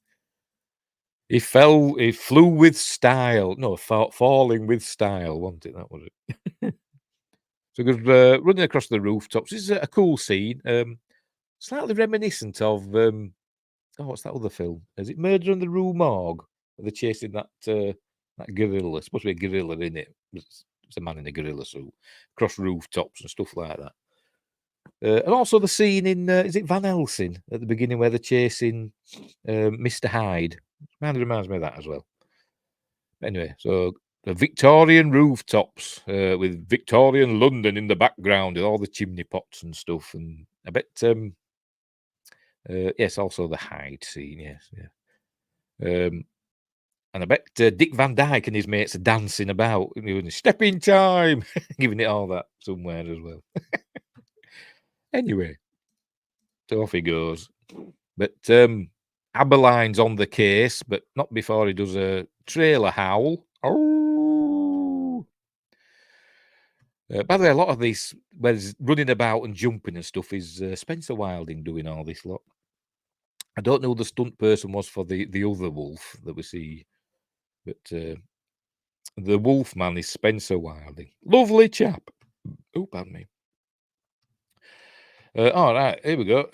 A: He flew with style. No, falling with style, wasn't it? That was it. So he goes running across the rooftops. This is a cool scene. Slightly reminiscent of what's that other film? Is it Murder in the Rue Morgue? They're chasing that gorilla. It's supposed to be a gorilla in it. It's a man in a gorilla suit across rooftops and stuff like that. And also the scene in is it Van Helsing at the beginning where they're chasing Mr. Hyde? Kind of reminds me of that as well. Anyway, so the Victorian rooftops with Victorian London in the background with all the chimney pots and stuff, and I bet yes, also the Hyde scene. Yes, yeah. And I bet Dick Van Dyke and his mates are dancing about, step in time, giving it all that somewhere as well. Anyway, so off he goes. But Aberline's on the case, but not before he does a trailer howl. Oh! By the way, a lot of this, where he's running about and jumping and stuff, is Spencer Wilding doing all this lot. I don't know who the stunt person was for the other wolf that we see, but the Wolfman is Spencer Wilding. Lovely chap. Oh, pardon me. All right, here we go.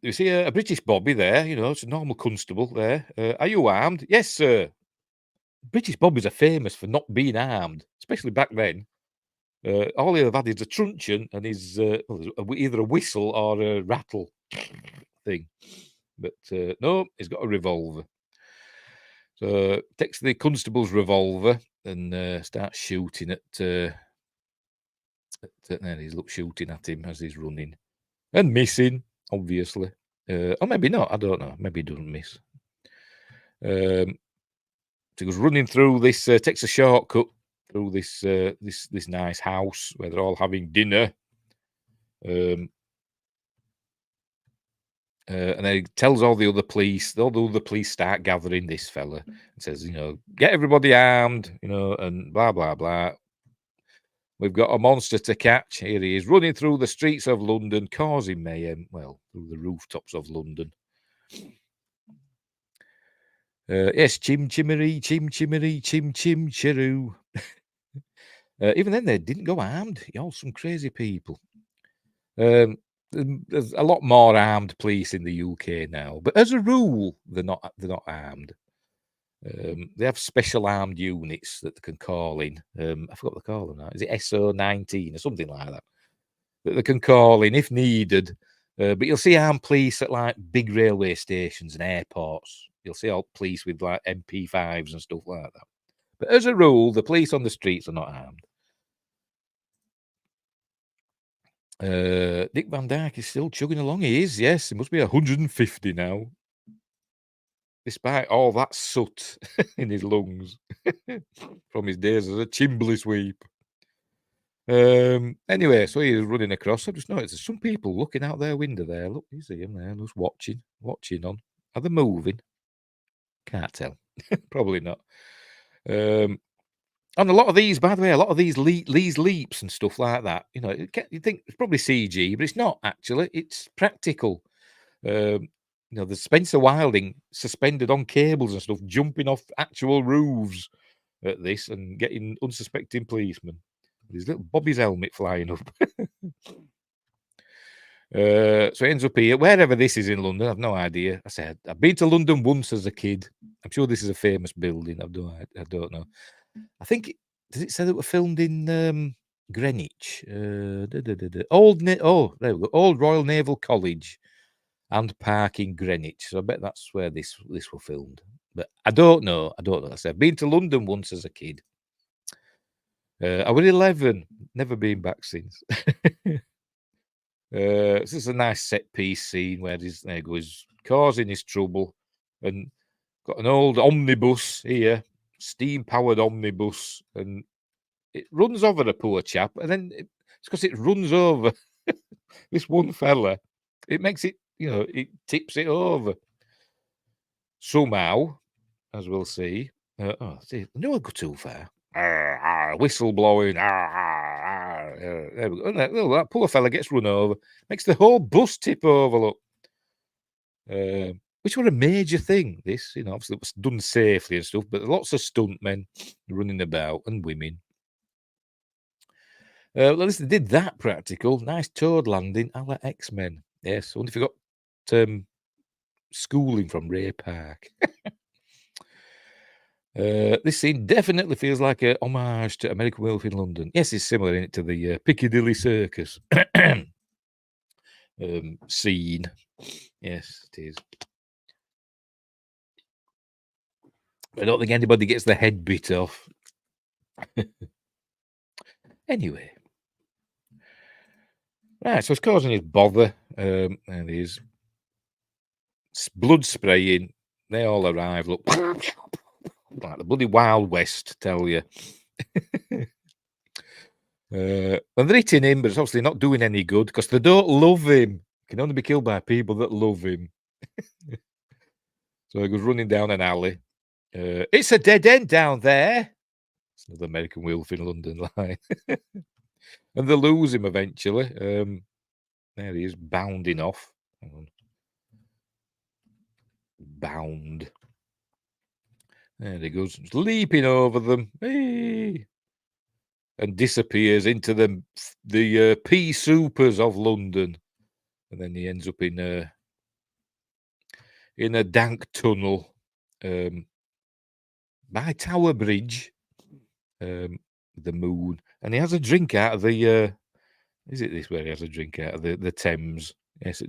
A: You see a British bobby there, it's a normal constable there. Are you armed? Yes, sir. British bobbies are famous for not being armed, especially back then. All he'll have had is a truncheon and is either a whistle or a rattle thing. But no, he's got a revolver. So takes the constable's revolver and starts shooting at Then he's shooting at him as he's running and missing, obviously. Or maybe not. I don't know. Maybe he doesn't miss. So he goes running through this. Takes a shortcut through this nice house where they're all having dinner. And then he tells all the other police. All the other police start gathering this fella and says, get everybody armed, and blah blah blah. We've got a monster to catch. Here he is, running through the streets of London, causing mayhem. Well, through the rooftops of London. Yes, chim chimmery, chim chimmery, chim chim chiroo. Even then, they didn't go armed. Y'all some crazy people. There's a lot more armed police in the UK now, but as a rule, they're not armed. They have special armed units that they can call in. I forgot what they call them now. Is it SO19 or something like that? That they can call in if needed. But you'll see armed police at like big railway stations and airports. You'll see all police with like MP5s and stuff like that. But as a rule, the police on the streets are not armed. Dick Van Dyke is still chugging along. He is, yes. He must be 150 now. Despite all that soot in his lungs from his days as a chimbley sweep. Anyway, so he's running across. I just noticed there's some people looking out their window there. Look, you see them there, just watching on. Are they moving? Can't tell. Probably not. And a lot of these, by the way, these leaps and stuff like that, you think it's probably CG, but it's not actually. It's practical. There's Spencer Wilding suspended on cables and stuff, jumping off actual roofs at this and getting unsuspecting policemen. With his little Bobby's helmet flying up. So he ends up here, wherever this is in London. I've no idea. I said I've been to London once as a kid. I'm sure this is a famous building. I don't know. I think does it say that we're filmed in Greenwich? Old Royal Naval College and Park in Greenwich. So I bet that's where this was filmed. But I don't know. I said I've been to London once as a kid. I was 11. Never been back since. This is a nice set piece scene where he's causing his trouble and got an old omnibus here, steam powered omnibus, and it runs over a poor chap, and then it's because it runs over this one fella. It makes it, it tips it over somehow, as we'll see. No, I go too far. Whistle blowing. There we go. Oh, that poor fella gets run over. Makes the whole bus tip over. Look, which was a major thing. This, obviously it was done safely and stuff, but lots of stuntmen running about and women. Well, listen, they did that practical. Nice toad landing, a la X-Men. Yes, I wonder if you got schooling from Ray Park. This scene definitely feels like a homage to American Werewolf in London. Yes, it's similar in it to the Piccadilly Circus scene. Yes, it is. I don't think anybody gets the head bit off. Anyway. Right, so it's causing his bother. There it is. Blood spraying. They all arrive. Look. Like the bloody Wild West, tell you. And they're hitting him, but it's obviously not doing any good because they don't love him. He can only be killed by people that love him. So he goes running down an alley. It's a dead end down there. It's another American Werewolf in London line. And they lose him eventually. There he is, bounding off. Hang on. Bound. There he goes, leaping over them, and disappears into the pea supers of London, and then he ends up in a dank tunnel by Tower Bridge, the moon, and he has a drink out of the. Is it this where he has a drink out of the Thames? Yes.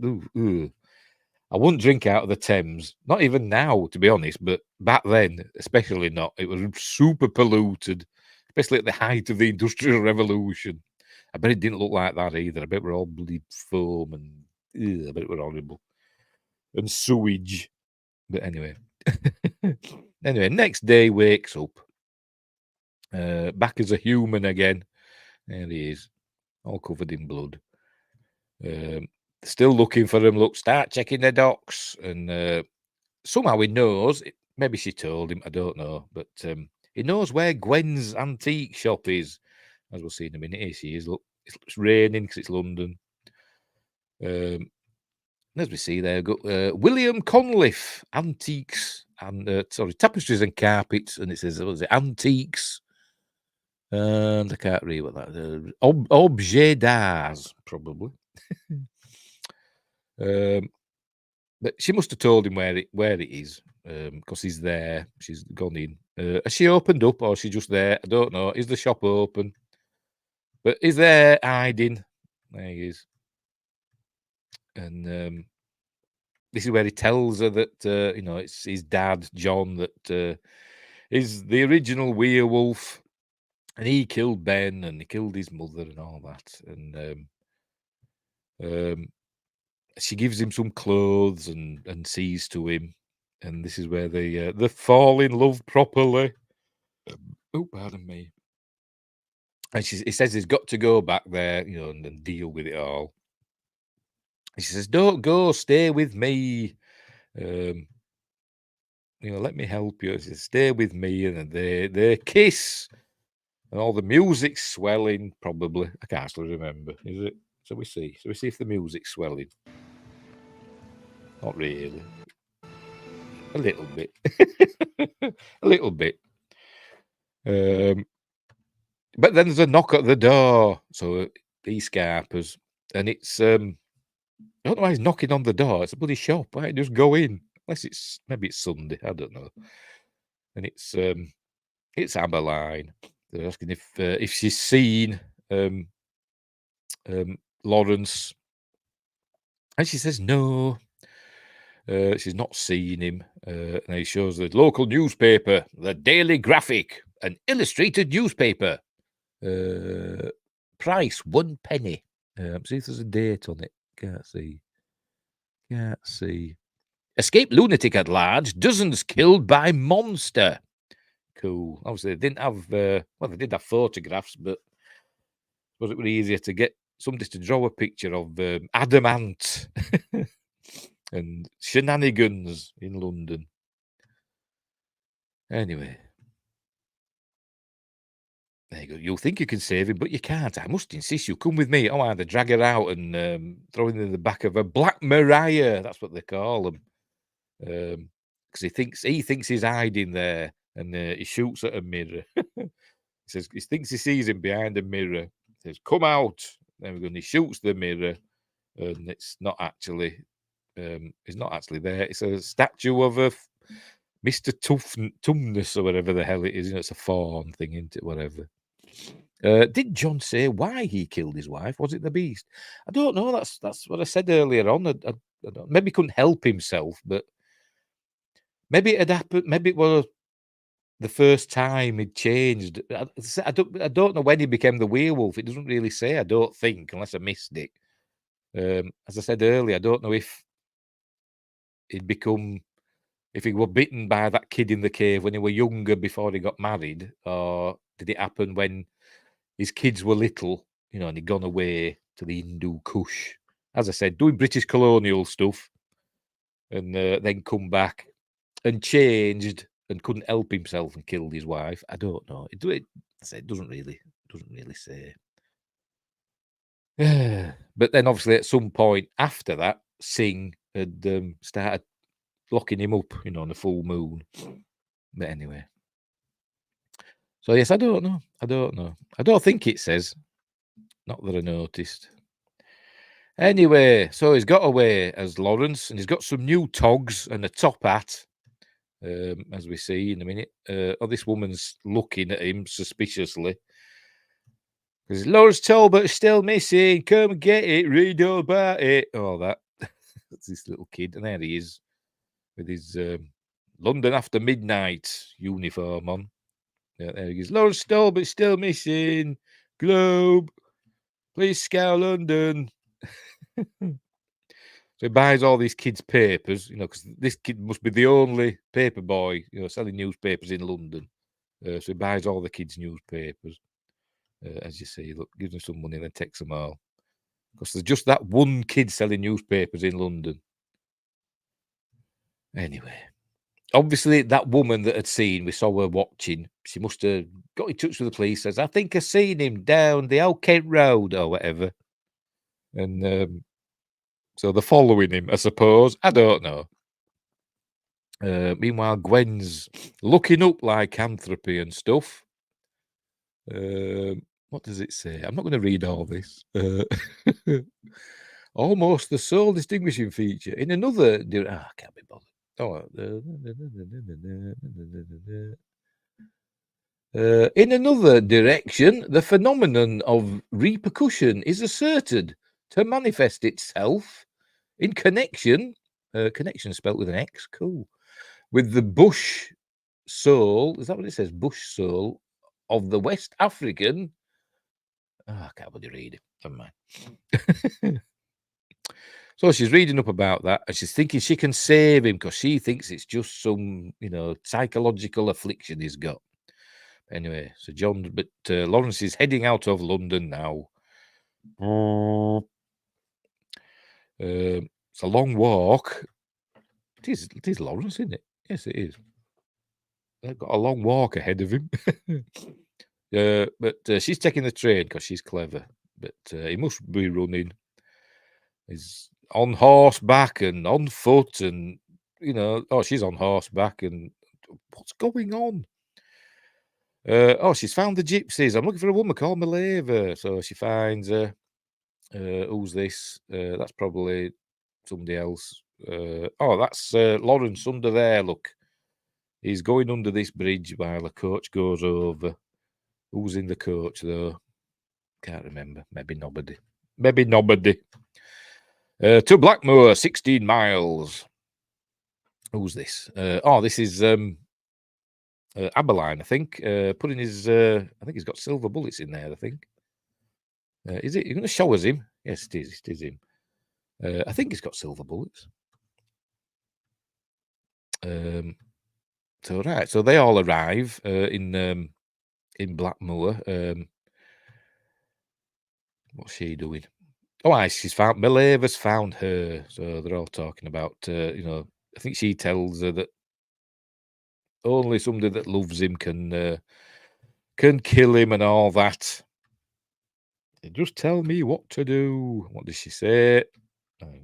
A: I wouldn't drink out of the Thames, not even now, to be honest, but back then, especially not. It was super polluted, especially at the height of the Industrial Revolution. I bet it didn't look like that either. I bet we're all bloody foam and I bet it were horrible. And sewage. But anyway. Anyway, next day wakes up. Back as a human again. There he is. All covered in blood. Still looking for him. Look, start checking the docks. And somehow he knows. Maybe she told him. I don't know. But he knows where Gwen's antique shop is. As we'll see in a minute. Here she is. Look, it's raining because it's London. As we see there, got William Conliffe Antiques and tapestries and carpets, and it says what is it, antiques. And I can't read what that is. Objet d'art, probably. But she must have told him where it is, because he's there. She's gone in. Has she opened up, or is she just there? I don't know. Is the shop open? But he's there hiding. There he is. And this is where he tells her that it's his dad, John, that is the original werewolf, and he killed Ben, and he killed his mother, and all that. And she gives him some clothes and sees to him, and this is where they fall in love properly. Oh, pardon me. And he says he's got to go back there, and deal with it all. He says, "Don't go, stay with me. Let me help you." He says, "Stay with me," and they kiss, and all the music's swelling. Probably, I can't still remember. Is it? So we see if the music's swelling. Not really. A little bit. A little bit. But then there's a knock at the door. So he scarpers, and it's I don't know why he's knocking on the door. It's a bloody shop. Why don't you just go in? Unless maybe it's Sunday. I don't know. And it's Aberline. They're asking if she's seen Lawrence, and she says no. She's not seen him. And he shows the local newspaper, the Daily Graphic, an illustrated newspaper. Price 1 penny. See if there's a date on it. Can't see. Escaped lunatic at large. Dozens killed by monster. Cool. Obviously, they didn't have. They did have photographs, but was it really easier to get somebody to draw a picture of adamant and shenanigans in London? Anyway. There you go. You'll think you can save him, but you can't. I must insist you come with me. Oh, either drag her out and throw him in the back of a Black Mariah. That's what they call them. Because he thinks he's hiding there, and he shoots at a mirror. He thinks he sees him behind a mirror. He says, "Come out!" There we go. And he shoots the mirror, and it's not actually. It's not actually there. It's a statue of a Mr. Tumnus or whatever the hell it is. It's a fawn thing, isn't it? Whatever. Did John say why he killed his wife? Was it the beast? I don't know. That's what I said earlier on. I maybe he couldn't help himself, but maybe it had happened. Maybe it was the first time he'd changed. I don't know when he became the werewolf. It doesn't really say. I don't think, unless I missed it. As I said earlier, I don't know if he'd become. If he were bitten by that kid in the cave when he were younger before he got married, or did it happen when his kids were little, and he'd gone away to the Hindu Kush? As I said, doing British colonial stuff, and then come back and changed and couldn't help himself and killed his wife. I don't know. It doesn't really say. But then obviously at some point after that, Singh had started locking him up, on the full moon. But anyway. So yes, I don't know. I don't think it says. Not that I noticed. Anyway, so he's got away as Lawrence, and he's got some new togs and a top hat, as we see in a minute. This woman's looking at him suspiciously. Because Lawrence Talbot is still missing. Come and get it. Read all about it. All that. That's this little kid. And there he is with his London After Midnight uniform on. Yeah, there he is. Lawrence Talbot still missing. Globe. Please scour London. So he buys all these kids' papers, because this kid must be the only paper boy, selling newspapers in London. So he buys all the kids' newspapers. As you see, look, gives them some money and then takes them all. Because there's just that one kid selling newspapers in London. Anyway, obviously that woman that had seen, we saw her watching, she must have got in touch with the police, says, I think I've seen him down the Old Kent Road or whatever. And so they're following him, I suppose. I don't know. Meanwhile, Gwen's looking up lycanthropy and stuff. What does it say? I'm not going to read all this. Almost the sole distinguishing feature. In another... I can't be bothered. In another direction, the phenomenon of repercussion is asserted to manifest itself in connection spelt with an X, cool, with the bush soul, is that what it says? Bush soul of the West African. I can't really read it. Never mind. So she's reading up about that, and she's thinking she can save him because she thinks it's just some, psychological affliction he's got. Anyway, so Lawrence is heading out of London now. It's a long walk. It is Lawrence, isn't it? Yes, it is. They've got a long walk ahead of him. But she's taking the train because she's clever. But he must be running. He's on horseback and on foot, and she's on horseback, and what's going on? She's found the gypsies. I'm looking for a woman called Mileva. So she finds who's this? That's probably somebody else. That's Lawrence under there. Look, he's going under this bridge while a coach goes over. Who's in the coach though? Can't remember. Maybe nobody. To Blackmoor, 16 miles. Who's this? This is Aberline, I think. Putting his, I think he's got silver bullets in there, I think. Is it? You're going to show us him? Yes, it is. It is him. I think he's got silver bullets. So they all arrive in Blackmoor. What's she doing? She's found Mileva's found her. So they're all talking about, I think she tells her that only somebody that loves him can kill him and all that. Just tell me what to do. What does she say?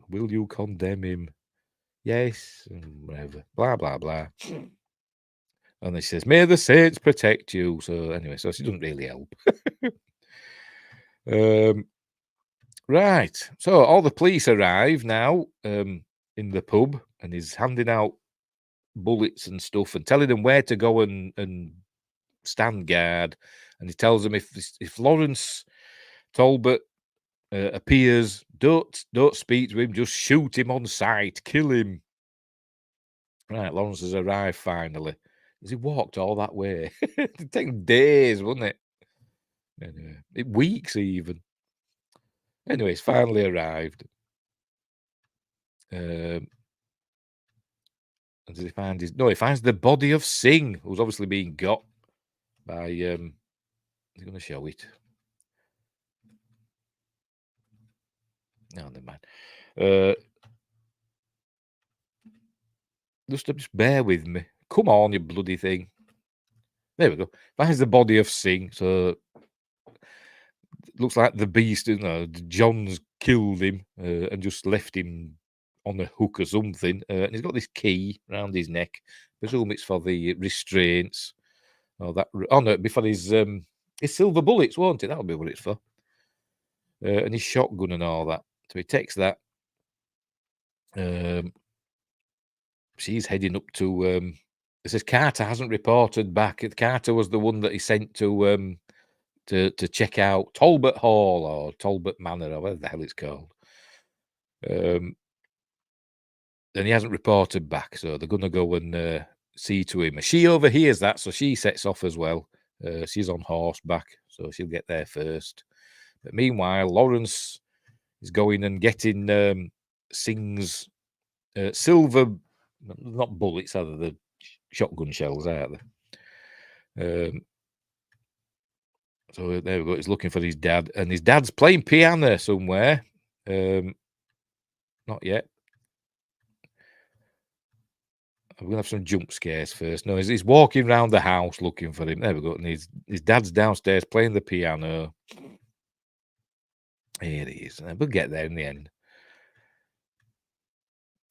A: Will you condemn him? Yes, and whatever. Blah, blah, blah. And then she says, may the saints protect you. So anyway, so she doesn't really help. Right. So all the police arrive now in the pub, and he's handing out bullets and stuff and telling them where to go and stand guard. And he tells them if Lawrence Talbot appears, don't speak to him, just shoot him on sight, kill him. Right, Lawrence has arrived finally. Has he walked all that way? It'd take days, wouldn't it? Anyway, weeks even. Anyway, it's finally arrived. And does he find his... No, he finds the body of Singh, who's obviously being got by... He's going to show it. No, never mind. Just bear with me. Come on, you bloody thing. There we go. Finds the body of Singh. So looks like the beast, John's killed him and just left him on a hook or something. And he's got this key around his neck. Presume it's for the restraints. No, before his silver bullets, won't it? That'll be what it's for. And his shotgun and all that. So he takes that. She's heading up to. It says Carter hasn't reported back. Carter was the one that he sent to check out Talbot Hall or Talbot Manor or whatever the hell it's called. And he hasn't reported back, so they're going to go and see to him. She overhears that, so she sets off as well. She's on horseback, so she'll get there first. But meanwhile, Lawrence is going and getting Singh's silver, not bullets, are the shotgun shells, aren't they? So there we go. He's looking for his dad, and his dad's playing piano somewhere. Not yet. We're gonna have some jump scares first. No, he's walking around the house looking for him. There we go. And his dad's downstairs playing the piano. Here he is. We'll get there in the end.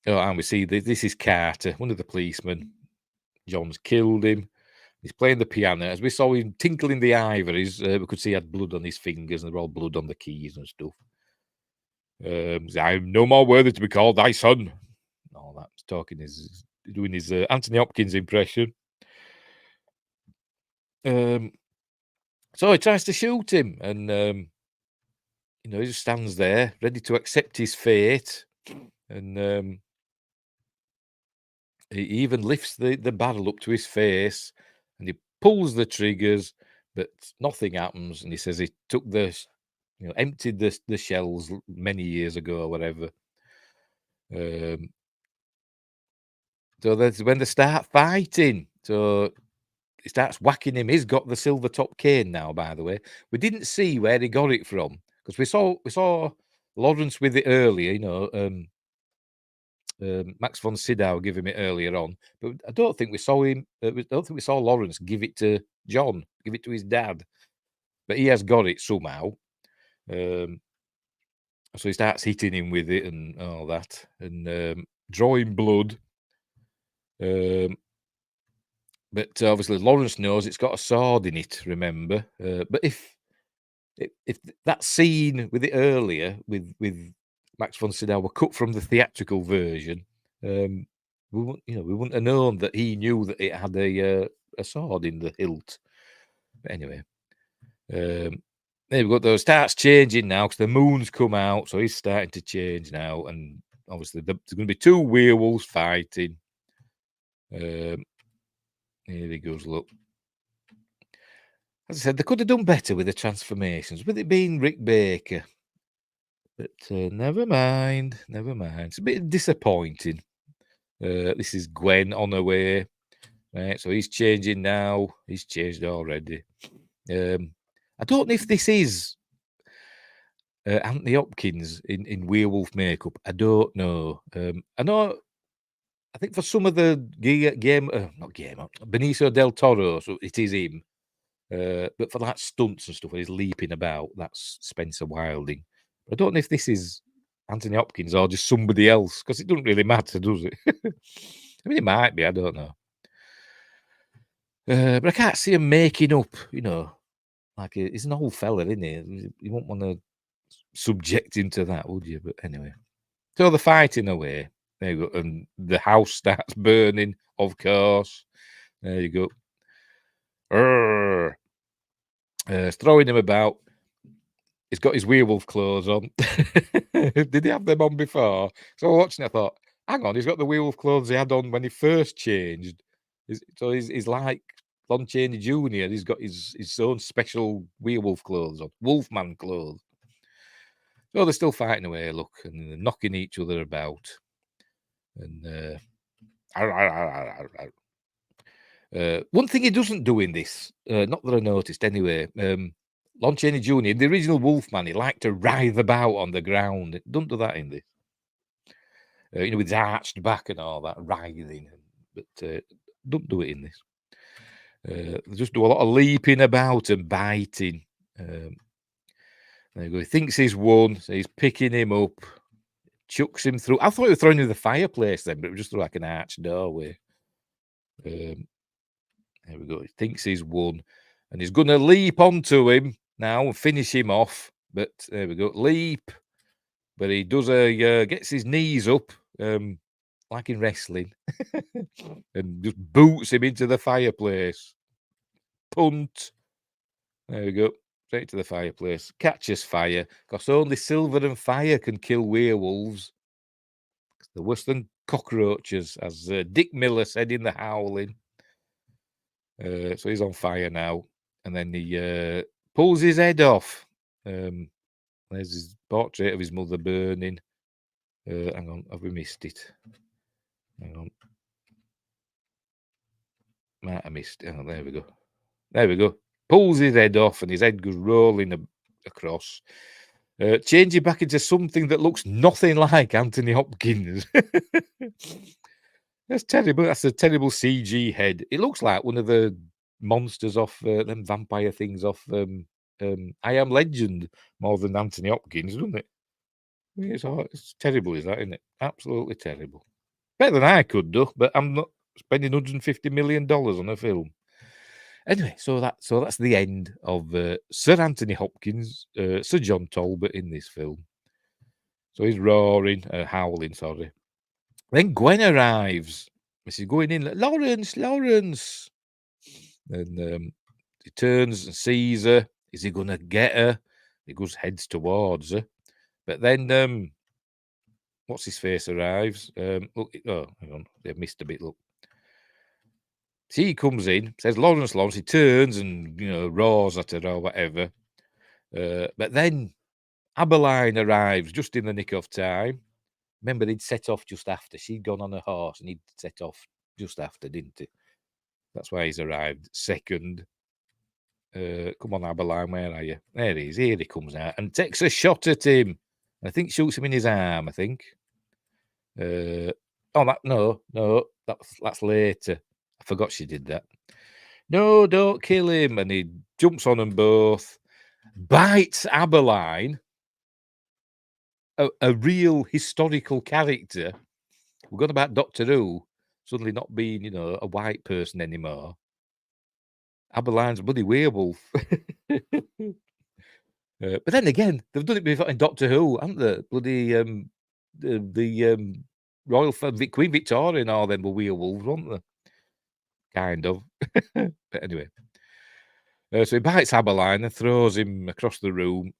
A: Oh, and we see this is Carter, one of the policemen. John's killed him. He's playing the piano. As we saw him tinkling the ivories, we could see he had blood on his fingers, and they're all blood on the keys and stuff. I'm no more worthy to be called thy son. All that talking is doing his Anthony Hopkins impression. So he tries to shoot him, and he just stands there ready to accept his fate, and he even lifts the barrel up to his face, and he pulls the triggers, but nothing happens. And he says he took emptied the shells many years ago or whatever. So that's when they start fighting. So he starts whacking him. He's got the silver top cane now, by the way. We didn't see where he got it from, because we saw Lawrence with it earlier, Max von Sydow give him it earlier on, but I don't think we saw him. I don't think we saw Lawrence give it to John, give it to his dad, but he has got it somehow. So he starts hitting him with it and all that, and drawing blood. But obviously Lawrence knows it's got a sword in it. Remember, but if that scene with it earlier with Max von Sydow were cut from the theatrical version, we wouldn't have known that he knew that it had a sword in the hilt. But anyway, there we go. Though it starts changing now because the moon's come out, so he's starting to change now, and obviously there's going to be two werewolves fighting. Here he goes. Look. As I said, they could have done better with the transformations, with it being Rick Baker. But never mind. It's a bit disappointing. This is Gwen on her way. Right, so he's changing now. He's changed already. I don't know if this is Anthony Hopkins in werewolf makeup. I don't know. I think for some of the Benicio Del Toro, so it is him. But for that stunts and stuff, where he's leaping about, that's Spencer Wilding. I don't know if this is Anthony Hopkins or just somebody else, because it doesn't really matter, does it? I mean, it might be. I don't know. But I can't see him making up, like he's an old fella, isn't he? You won't want to subject him to that, would you? But anyway, so they're fighting away. There you go, and the house starts burning. Of course, there you go. Throwing him about. He's got his werewolf clothes on. Did he have them on before? So watching it, I thought, hang on, he's got the werewolf clothes he had on when he first changed. So he's like Lon Chaney Jr. He's got his own special werewolf clothes on, Wolfman clothes. So they're still fighting away, look, and they're knocking each other about. And one thing he doesn't do in this, not that I noticed anyway, Lon Chaney Jr., the original Wolfman, he liked to writhe about on the ground. It doesn't do that in this. With his arched back and all that, writhing. But don't do it in this. They just do a lot of leaping about and biting. There you go. He thinks he's won, so he's picking him up, chucks him through. I thought he was throwing him in the fireplace then, but it was just like an arched doorway. There we go. He thinks he's won, and he's going to leap onto him now and finish him off. But there we go. Leap. But he does gets his knees up, like in wrestling, and just boots him into the fireplace. Punt. There we go. Straight to the fireplace. Catches fire, because only silver and fire can kill werewolves. They're worse than cockroaches, as Dick Miller said in The Howling. So he's on fire now. And then he pulls his head off. There's his portrait of his mother burning. Hang on, have we missed it? Hang on. Might have missed it. Oh, there we go. There we go. Pulls his head off and his head goes rolling across. Changing back into something that looks nothing like Anthony Hopkins. That's terrible. That's a terrible CG head. It looks like one of the monsters off them vampire things off I Am Legend more than Anthony Hopkins, doesn't it? It's terrible, is that, isn't it? Absolutely terrible. Better than I could do, but I'm not spending $150 million on a film. Anyway, so that's the end of Sir Anthony Hopkins, Sir John Talbot in this film. So he's roaring, howling, sorry. Then Gwen arrives. She's going in, Lawrence. And he turns and sees her. Is he going to get her? He heads towards her. But then, what's his face arrives. Look, oh, hang on. They've missed a bit, look. She comes in, says, Lawrence. He turns and, roars at her or whatever. But then Abeline arrives just in the nick of time. Remember, he'd set off just after. She'd gone on a horse and he'd set off just after, didn't he? That's why he's arrived second. Come on, Abeline, where are you? There he is. Here he comes out and takes a shot at him. I think shoots him in his arm, I think. No, that's later. I forgot she did that. No, don't kill him. And he jumps on them both, bites Abeline, a real historical character. We're going about Doctor Who suddenly not being, a white person anymore. Abeline's a bloody werewolf. But then again, they've done it before in Doctor Who, haven't they? Bloody the royal Queen Victoria and all them were werewolves, weren't they? Kind of. But anyway. So he bites Abeline and throws him across the room.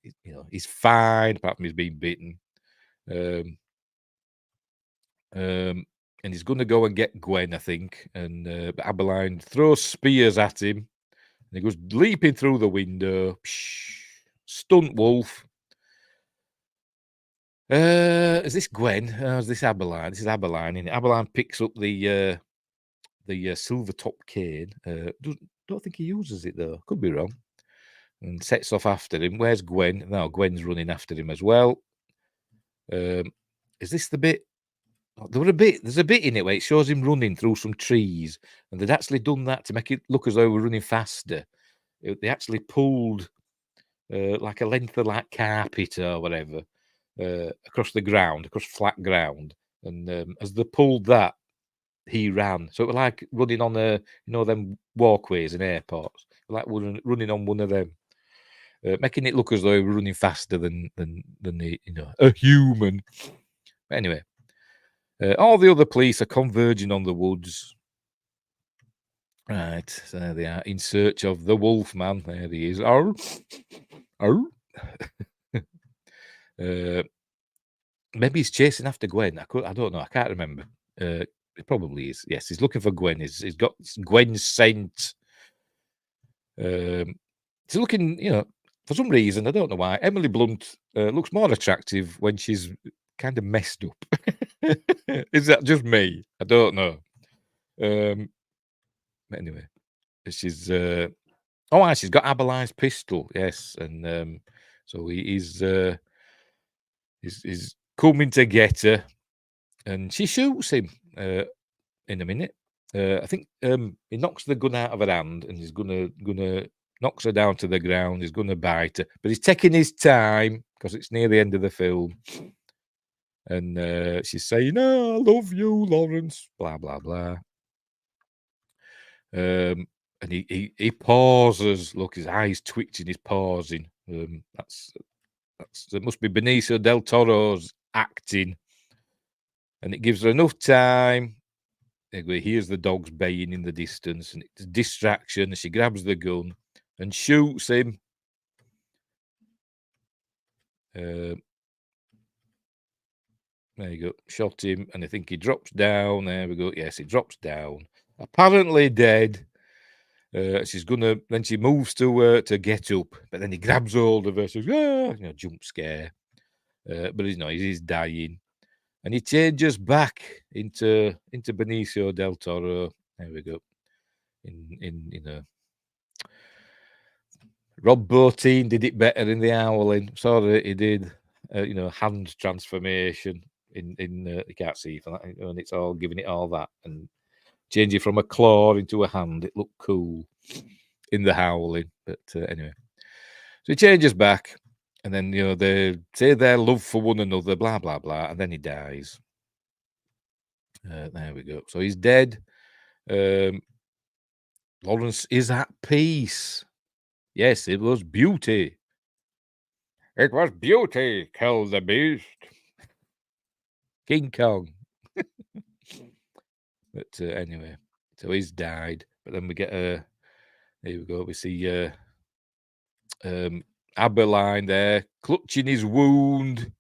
A: He's fine, apart from he's been bitten. And he's going to go and get Gwen, I think. And but Abeline throws spears at him. And he goes leaping through the window. Stunt wolf. Is this Gwen? Is this Abeline? This is Abeline. And Abeline picks up the silver top cane. Don't think he uses it though. Could be wrong. And sets off after him. Where's Gwen? No, Gwen's running after him as well. Is this the bit? There's a bit in it where it shows him running through some trees, and they'd actually done that to make it look as though we're running faster. They actually pulled like a length of like carpet or whatever across the ground, across flat ground, and as they pulled that, he ran. So it was like running on them walkways in airports, like running on one of them, making it look as though we're running faster than a human. But anyway. All the other police are converging on the woods. Right, so there they are, in search of the Wolfman. There he is. Arr. Arr. Maybe he's chasing after Gwen. I don't know. I can't remember. It probably is. Yes, he's looking for Gwen. He's got Gwen's scent. He's looking, for some reason, I don't know why, Emily Blunt looks more attractive when she's kind of messed up. Is that just me? I don't know. Anyway, she's she's got Abeline's pistol, yes, and so he's coming to get her, and she shoots him in a minute. I think he knocks the gun out of her hand, and he's gonna knocks her down to the ground. He's gonna bite her, but he's taking his time because it's near the end of the film. And she's saying, "Oh, I love you, Lawrence." Blah blah blah. And he pauses. Look, his eyes twitching. He's pausing. That's it. Must be Benicio Del Toro's acting, and it gives her enough time. Anyway, hears the dogs baying in the distance, and it's a distraction. She grabs the gun and shoots him. There you go. Shot him, and I think he drops down. There we go. Yes, he drops down. Apparently dead. She's gonna. Then she moves to get up, but then he grabs hold of her. Says, "Ah!" Jump scare. But he's dying, and he changes back into Benicio Del Toro. There we go. Rob Bottin did it better in The Howling. Sorry, he did. Hand transformation in you can't see for that, and it's all giving it all that and changing from a claw into a hand. It looked cool in The Howling, but anyway. So he changes back, and then they say their love for one another, blah blah blah, and then he dies. There we go. So he's dead. Lawrence is at peace. Yes, it was beauty. It was beauty killed the beast. King Kong. But anyway, so he's died. But then we get here we go. We see Aberline there clutching his wound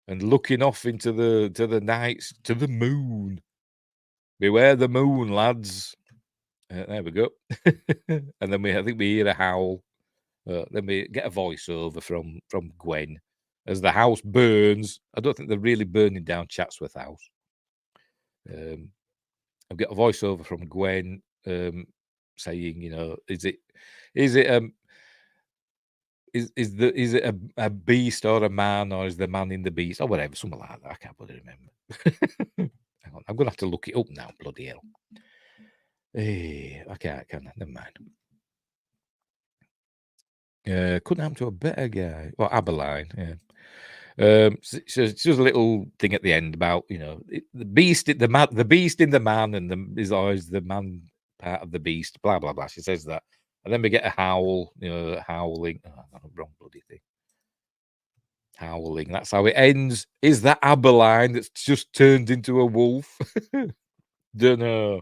A: and looking off into the nights to the moon. Beware the moon, lads. There we go. And then I think we hear a howl. Then we get a voiceover from Gwen as the house burns. I don't think they're really burning down Chatsworth House. I've got a voiceover from Gwen saying, is it a beast or a man, or is the man in the beast or whatever, something like that. I can't really remember. Hang on, I'm gonna have to look it up now. Bloody hell! Hey, I can't. Never mind. Couldn't happen to a better guy. Well, Aberline, yeah. So it's just a little thing at the end about the beast, the beast in the man, and is always the man part of the beast. Blah blah blah. She says that, and then we get a howl. Howling. Oh, wrong bloody thing. Howling. That's how it ends. Is that Aberline that's just turned into a wolf? Don't know.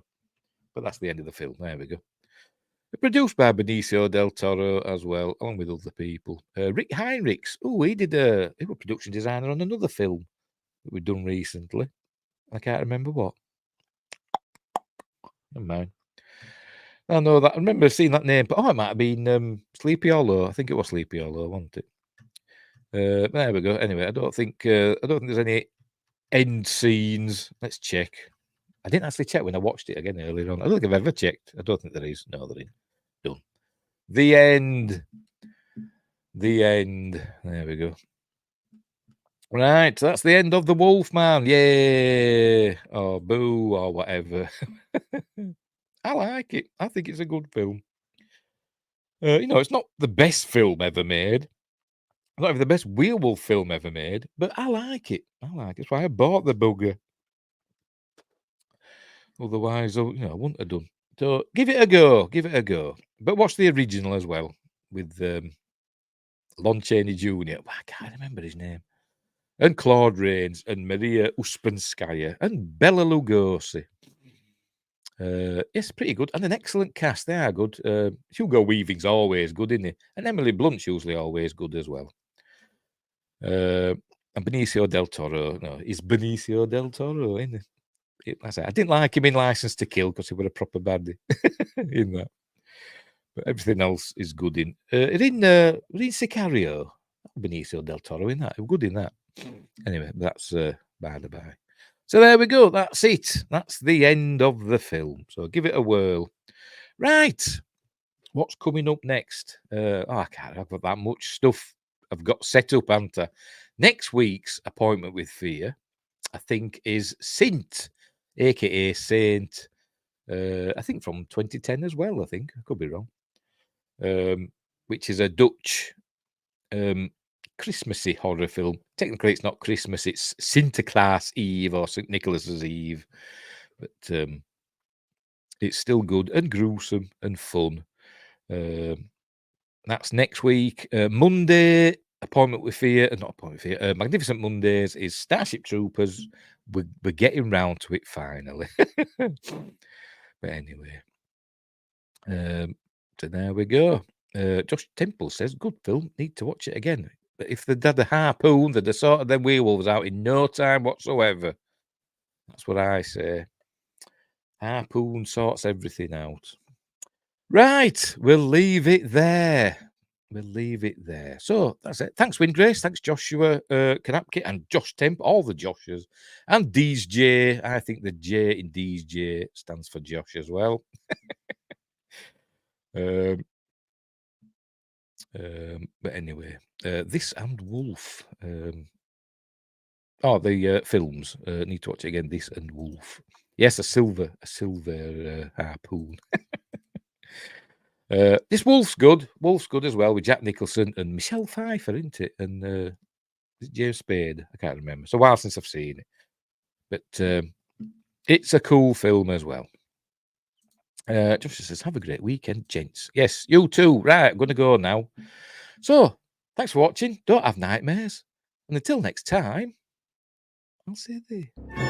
A: But that's the end of the film. There we go. Produced by Benicio Del Toro as well, along with other people. Rick Heinrichs. Oh, he was production designer on another film that we've done recently. I can't remember what. Never mind. I know that. I remember seeing that name, but it might have been Sleepy Hollow. I think it was Sleepy Hollow, wasn't it? There we go. Anyway, I don't think there's any end scenes. Let's check. I didn't actually check when I watched it again earlier on. I don't think I've ever checked. I don't think there is. No, there is. Done. The end. The end. There we go. Right, so that's the end of The Wolfman. Yay! Or boo, or whatever. I like it. I think it's a good film. It's not the best film ever made. Not even the best werewolf film ever made, but I like it. That's why I bought the bugger. Otherwise, I wouldn't have done. So give it a go. But watch the original as well with Lon Chaney Jr. I can't remember his name. And Claude Rains and Maria Uspenskaya and Bela Lugosi. It's pretty good. And an excellent cast. They are good. Hugo Weaving's always good, isn't he? And Emily Blunt's usually always good as well. And Benicio Del Toro. No, he's Benicio Del Toro, isn't he? I didn't like him in License to Kill because he was a proper baddie in that. But everything else is good in. In Sicario, Benicio Del Toro in that. Good in that. Anyway, that's by the by. So there we go. That's it. That's the end of the film. So give it a whirl. Right. What's coming up next? I can't have that much stuff I've got set up, haven't I? Next week's Appointment with Fear, I think, is Sint, aka Saint. I think from 2010 as well. I think I could be wrong. Which is a Dutch Christmassy horror film. Technically, it's not Christmas; it's Sinterklaas Eve or St. Nicholas's Eve, but it's still good and gruesome and fun. That's next week. Monday, Appointment with Fear, not Appointment with Fear. Magnificent Mondays is Starship Troopers. We're getting round to it finally. But anyway, so there we go. Josh Temple says, good film, need to watch it again. But if they'd had a harpoon, they'd have sorted them werewolves out in no time whatsoever. That's what I say. Harpoon sorts everything out. Right, we'll leave it there. We'll leave it there. So that's it. Thanks, Windgrace. Thanks, Joshua Kanapke and Josh Temp, all the Joshes. And Dees J. I think the J in Dees J stands for Josh as well. But anyway, This and Wolf. The films. Need to watch it again. This and Wolf. Yes, a silver harpoon. This Wolf's good. Wolf's good as well with Jack Nicholson and Michelle Pfeiffer, isn't it? And James Spade. I can't remember. It's a while since I've seen it, but it's a cool film as well. Josh says, "Have a great weekend, gents." Yes, you too. Right, I'm going to go now. So, thanks for watching. Don't have nightmares, and until next time, I'll see you there.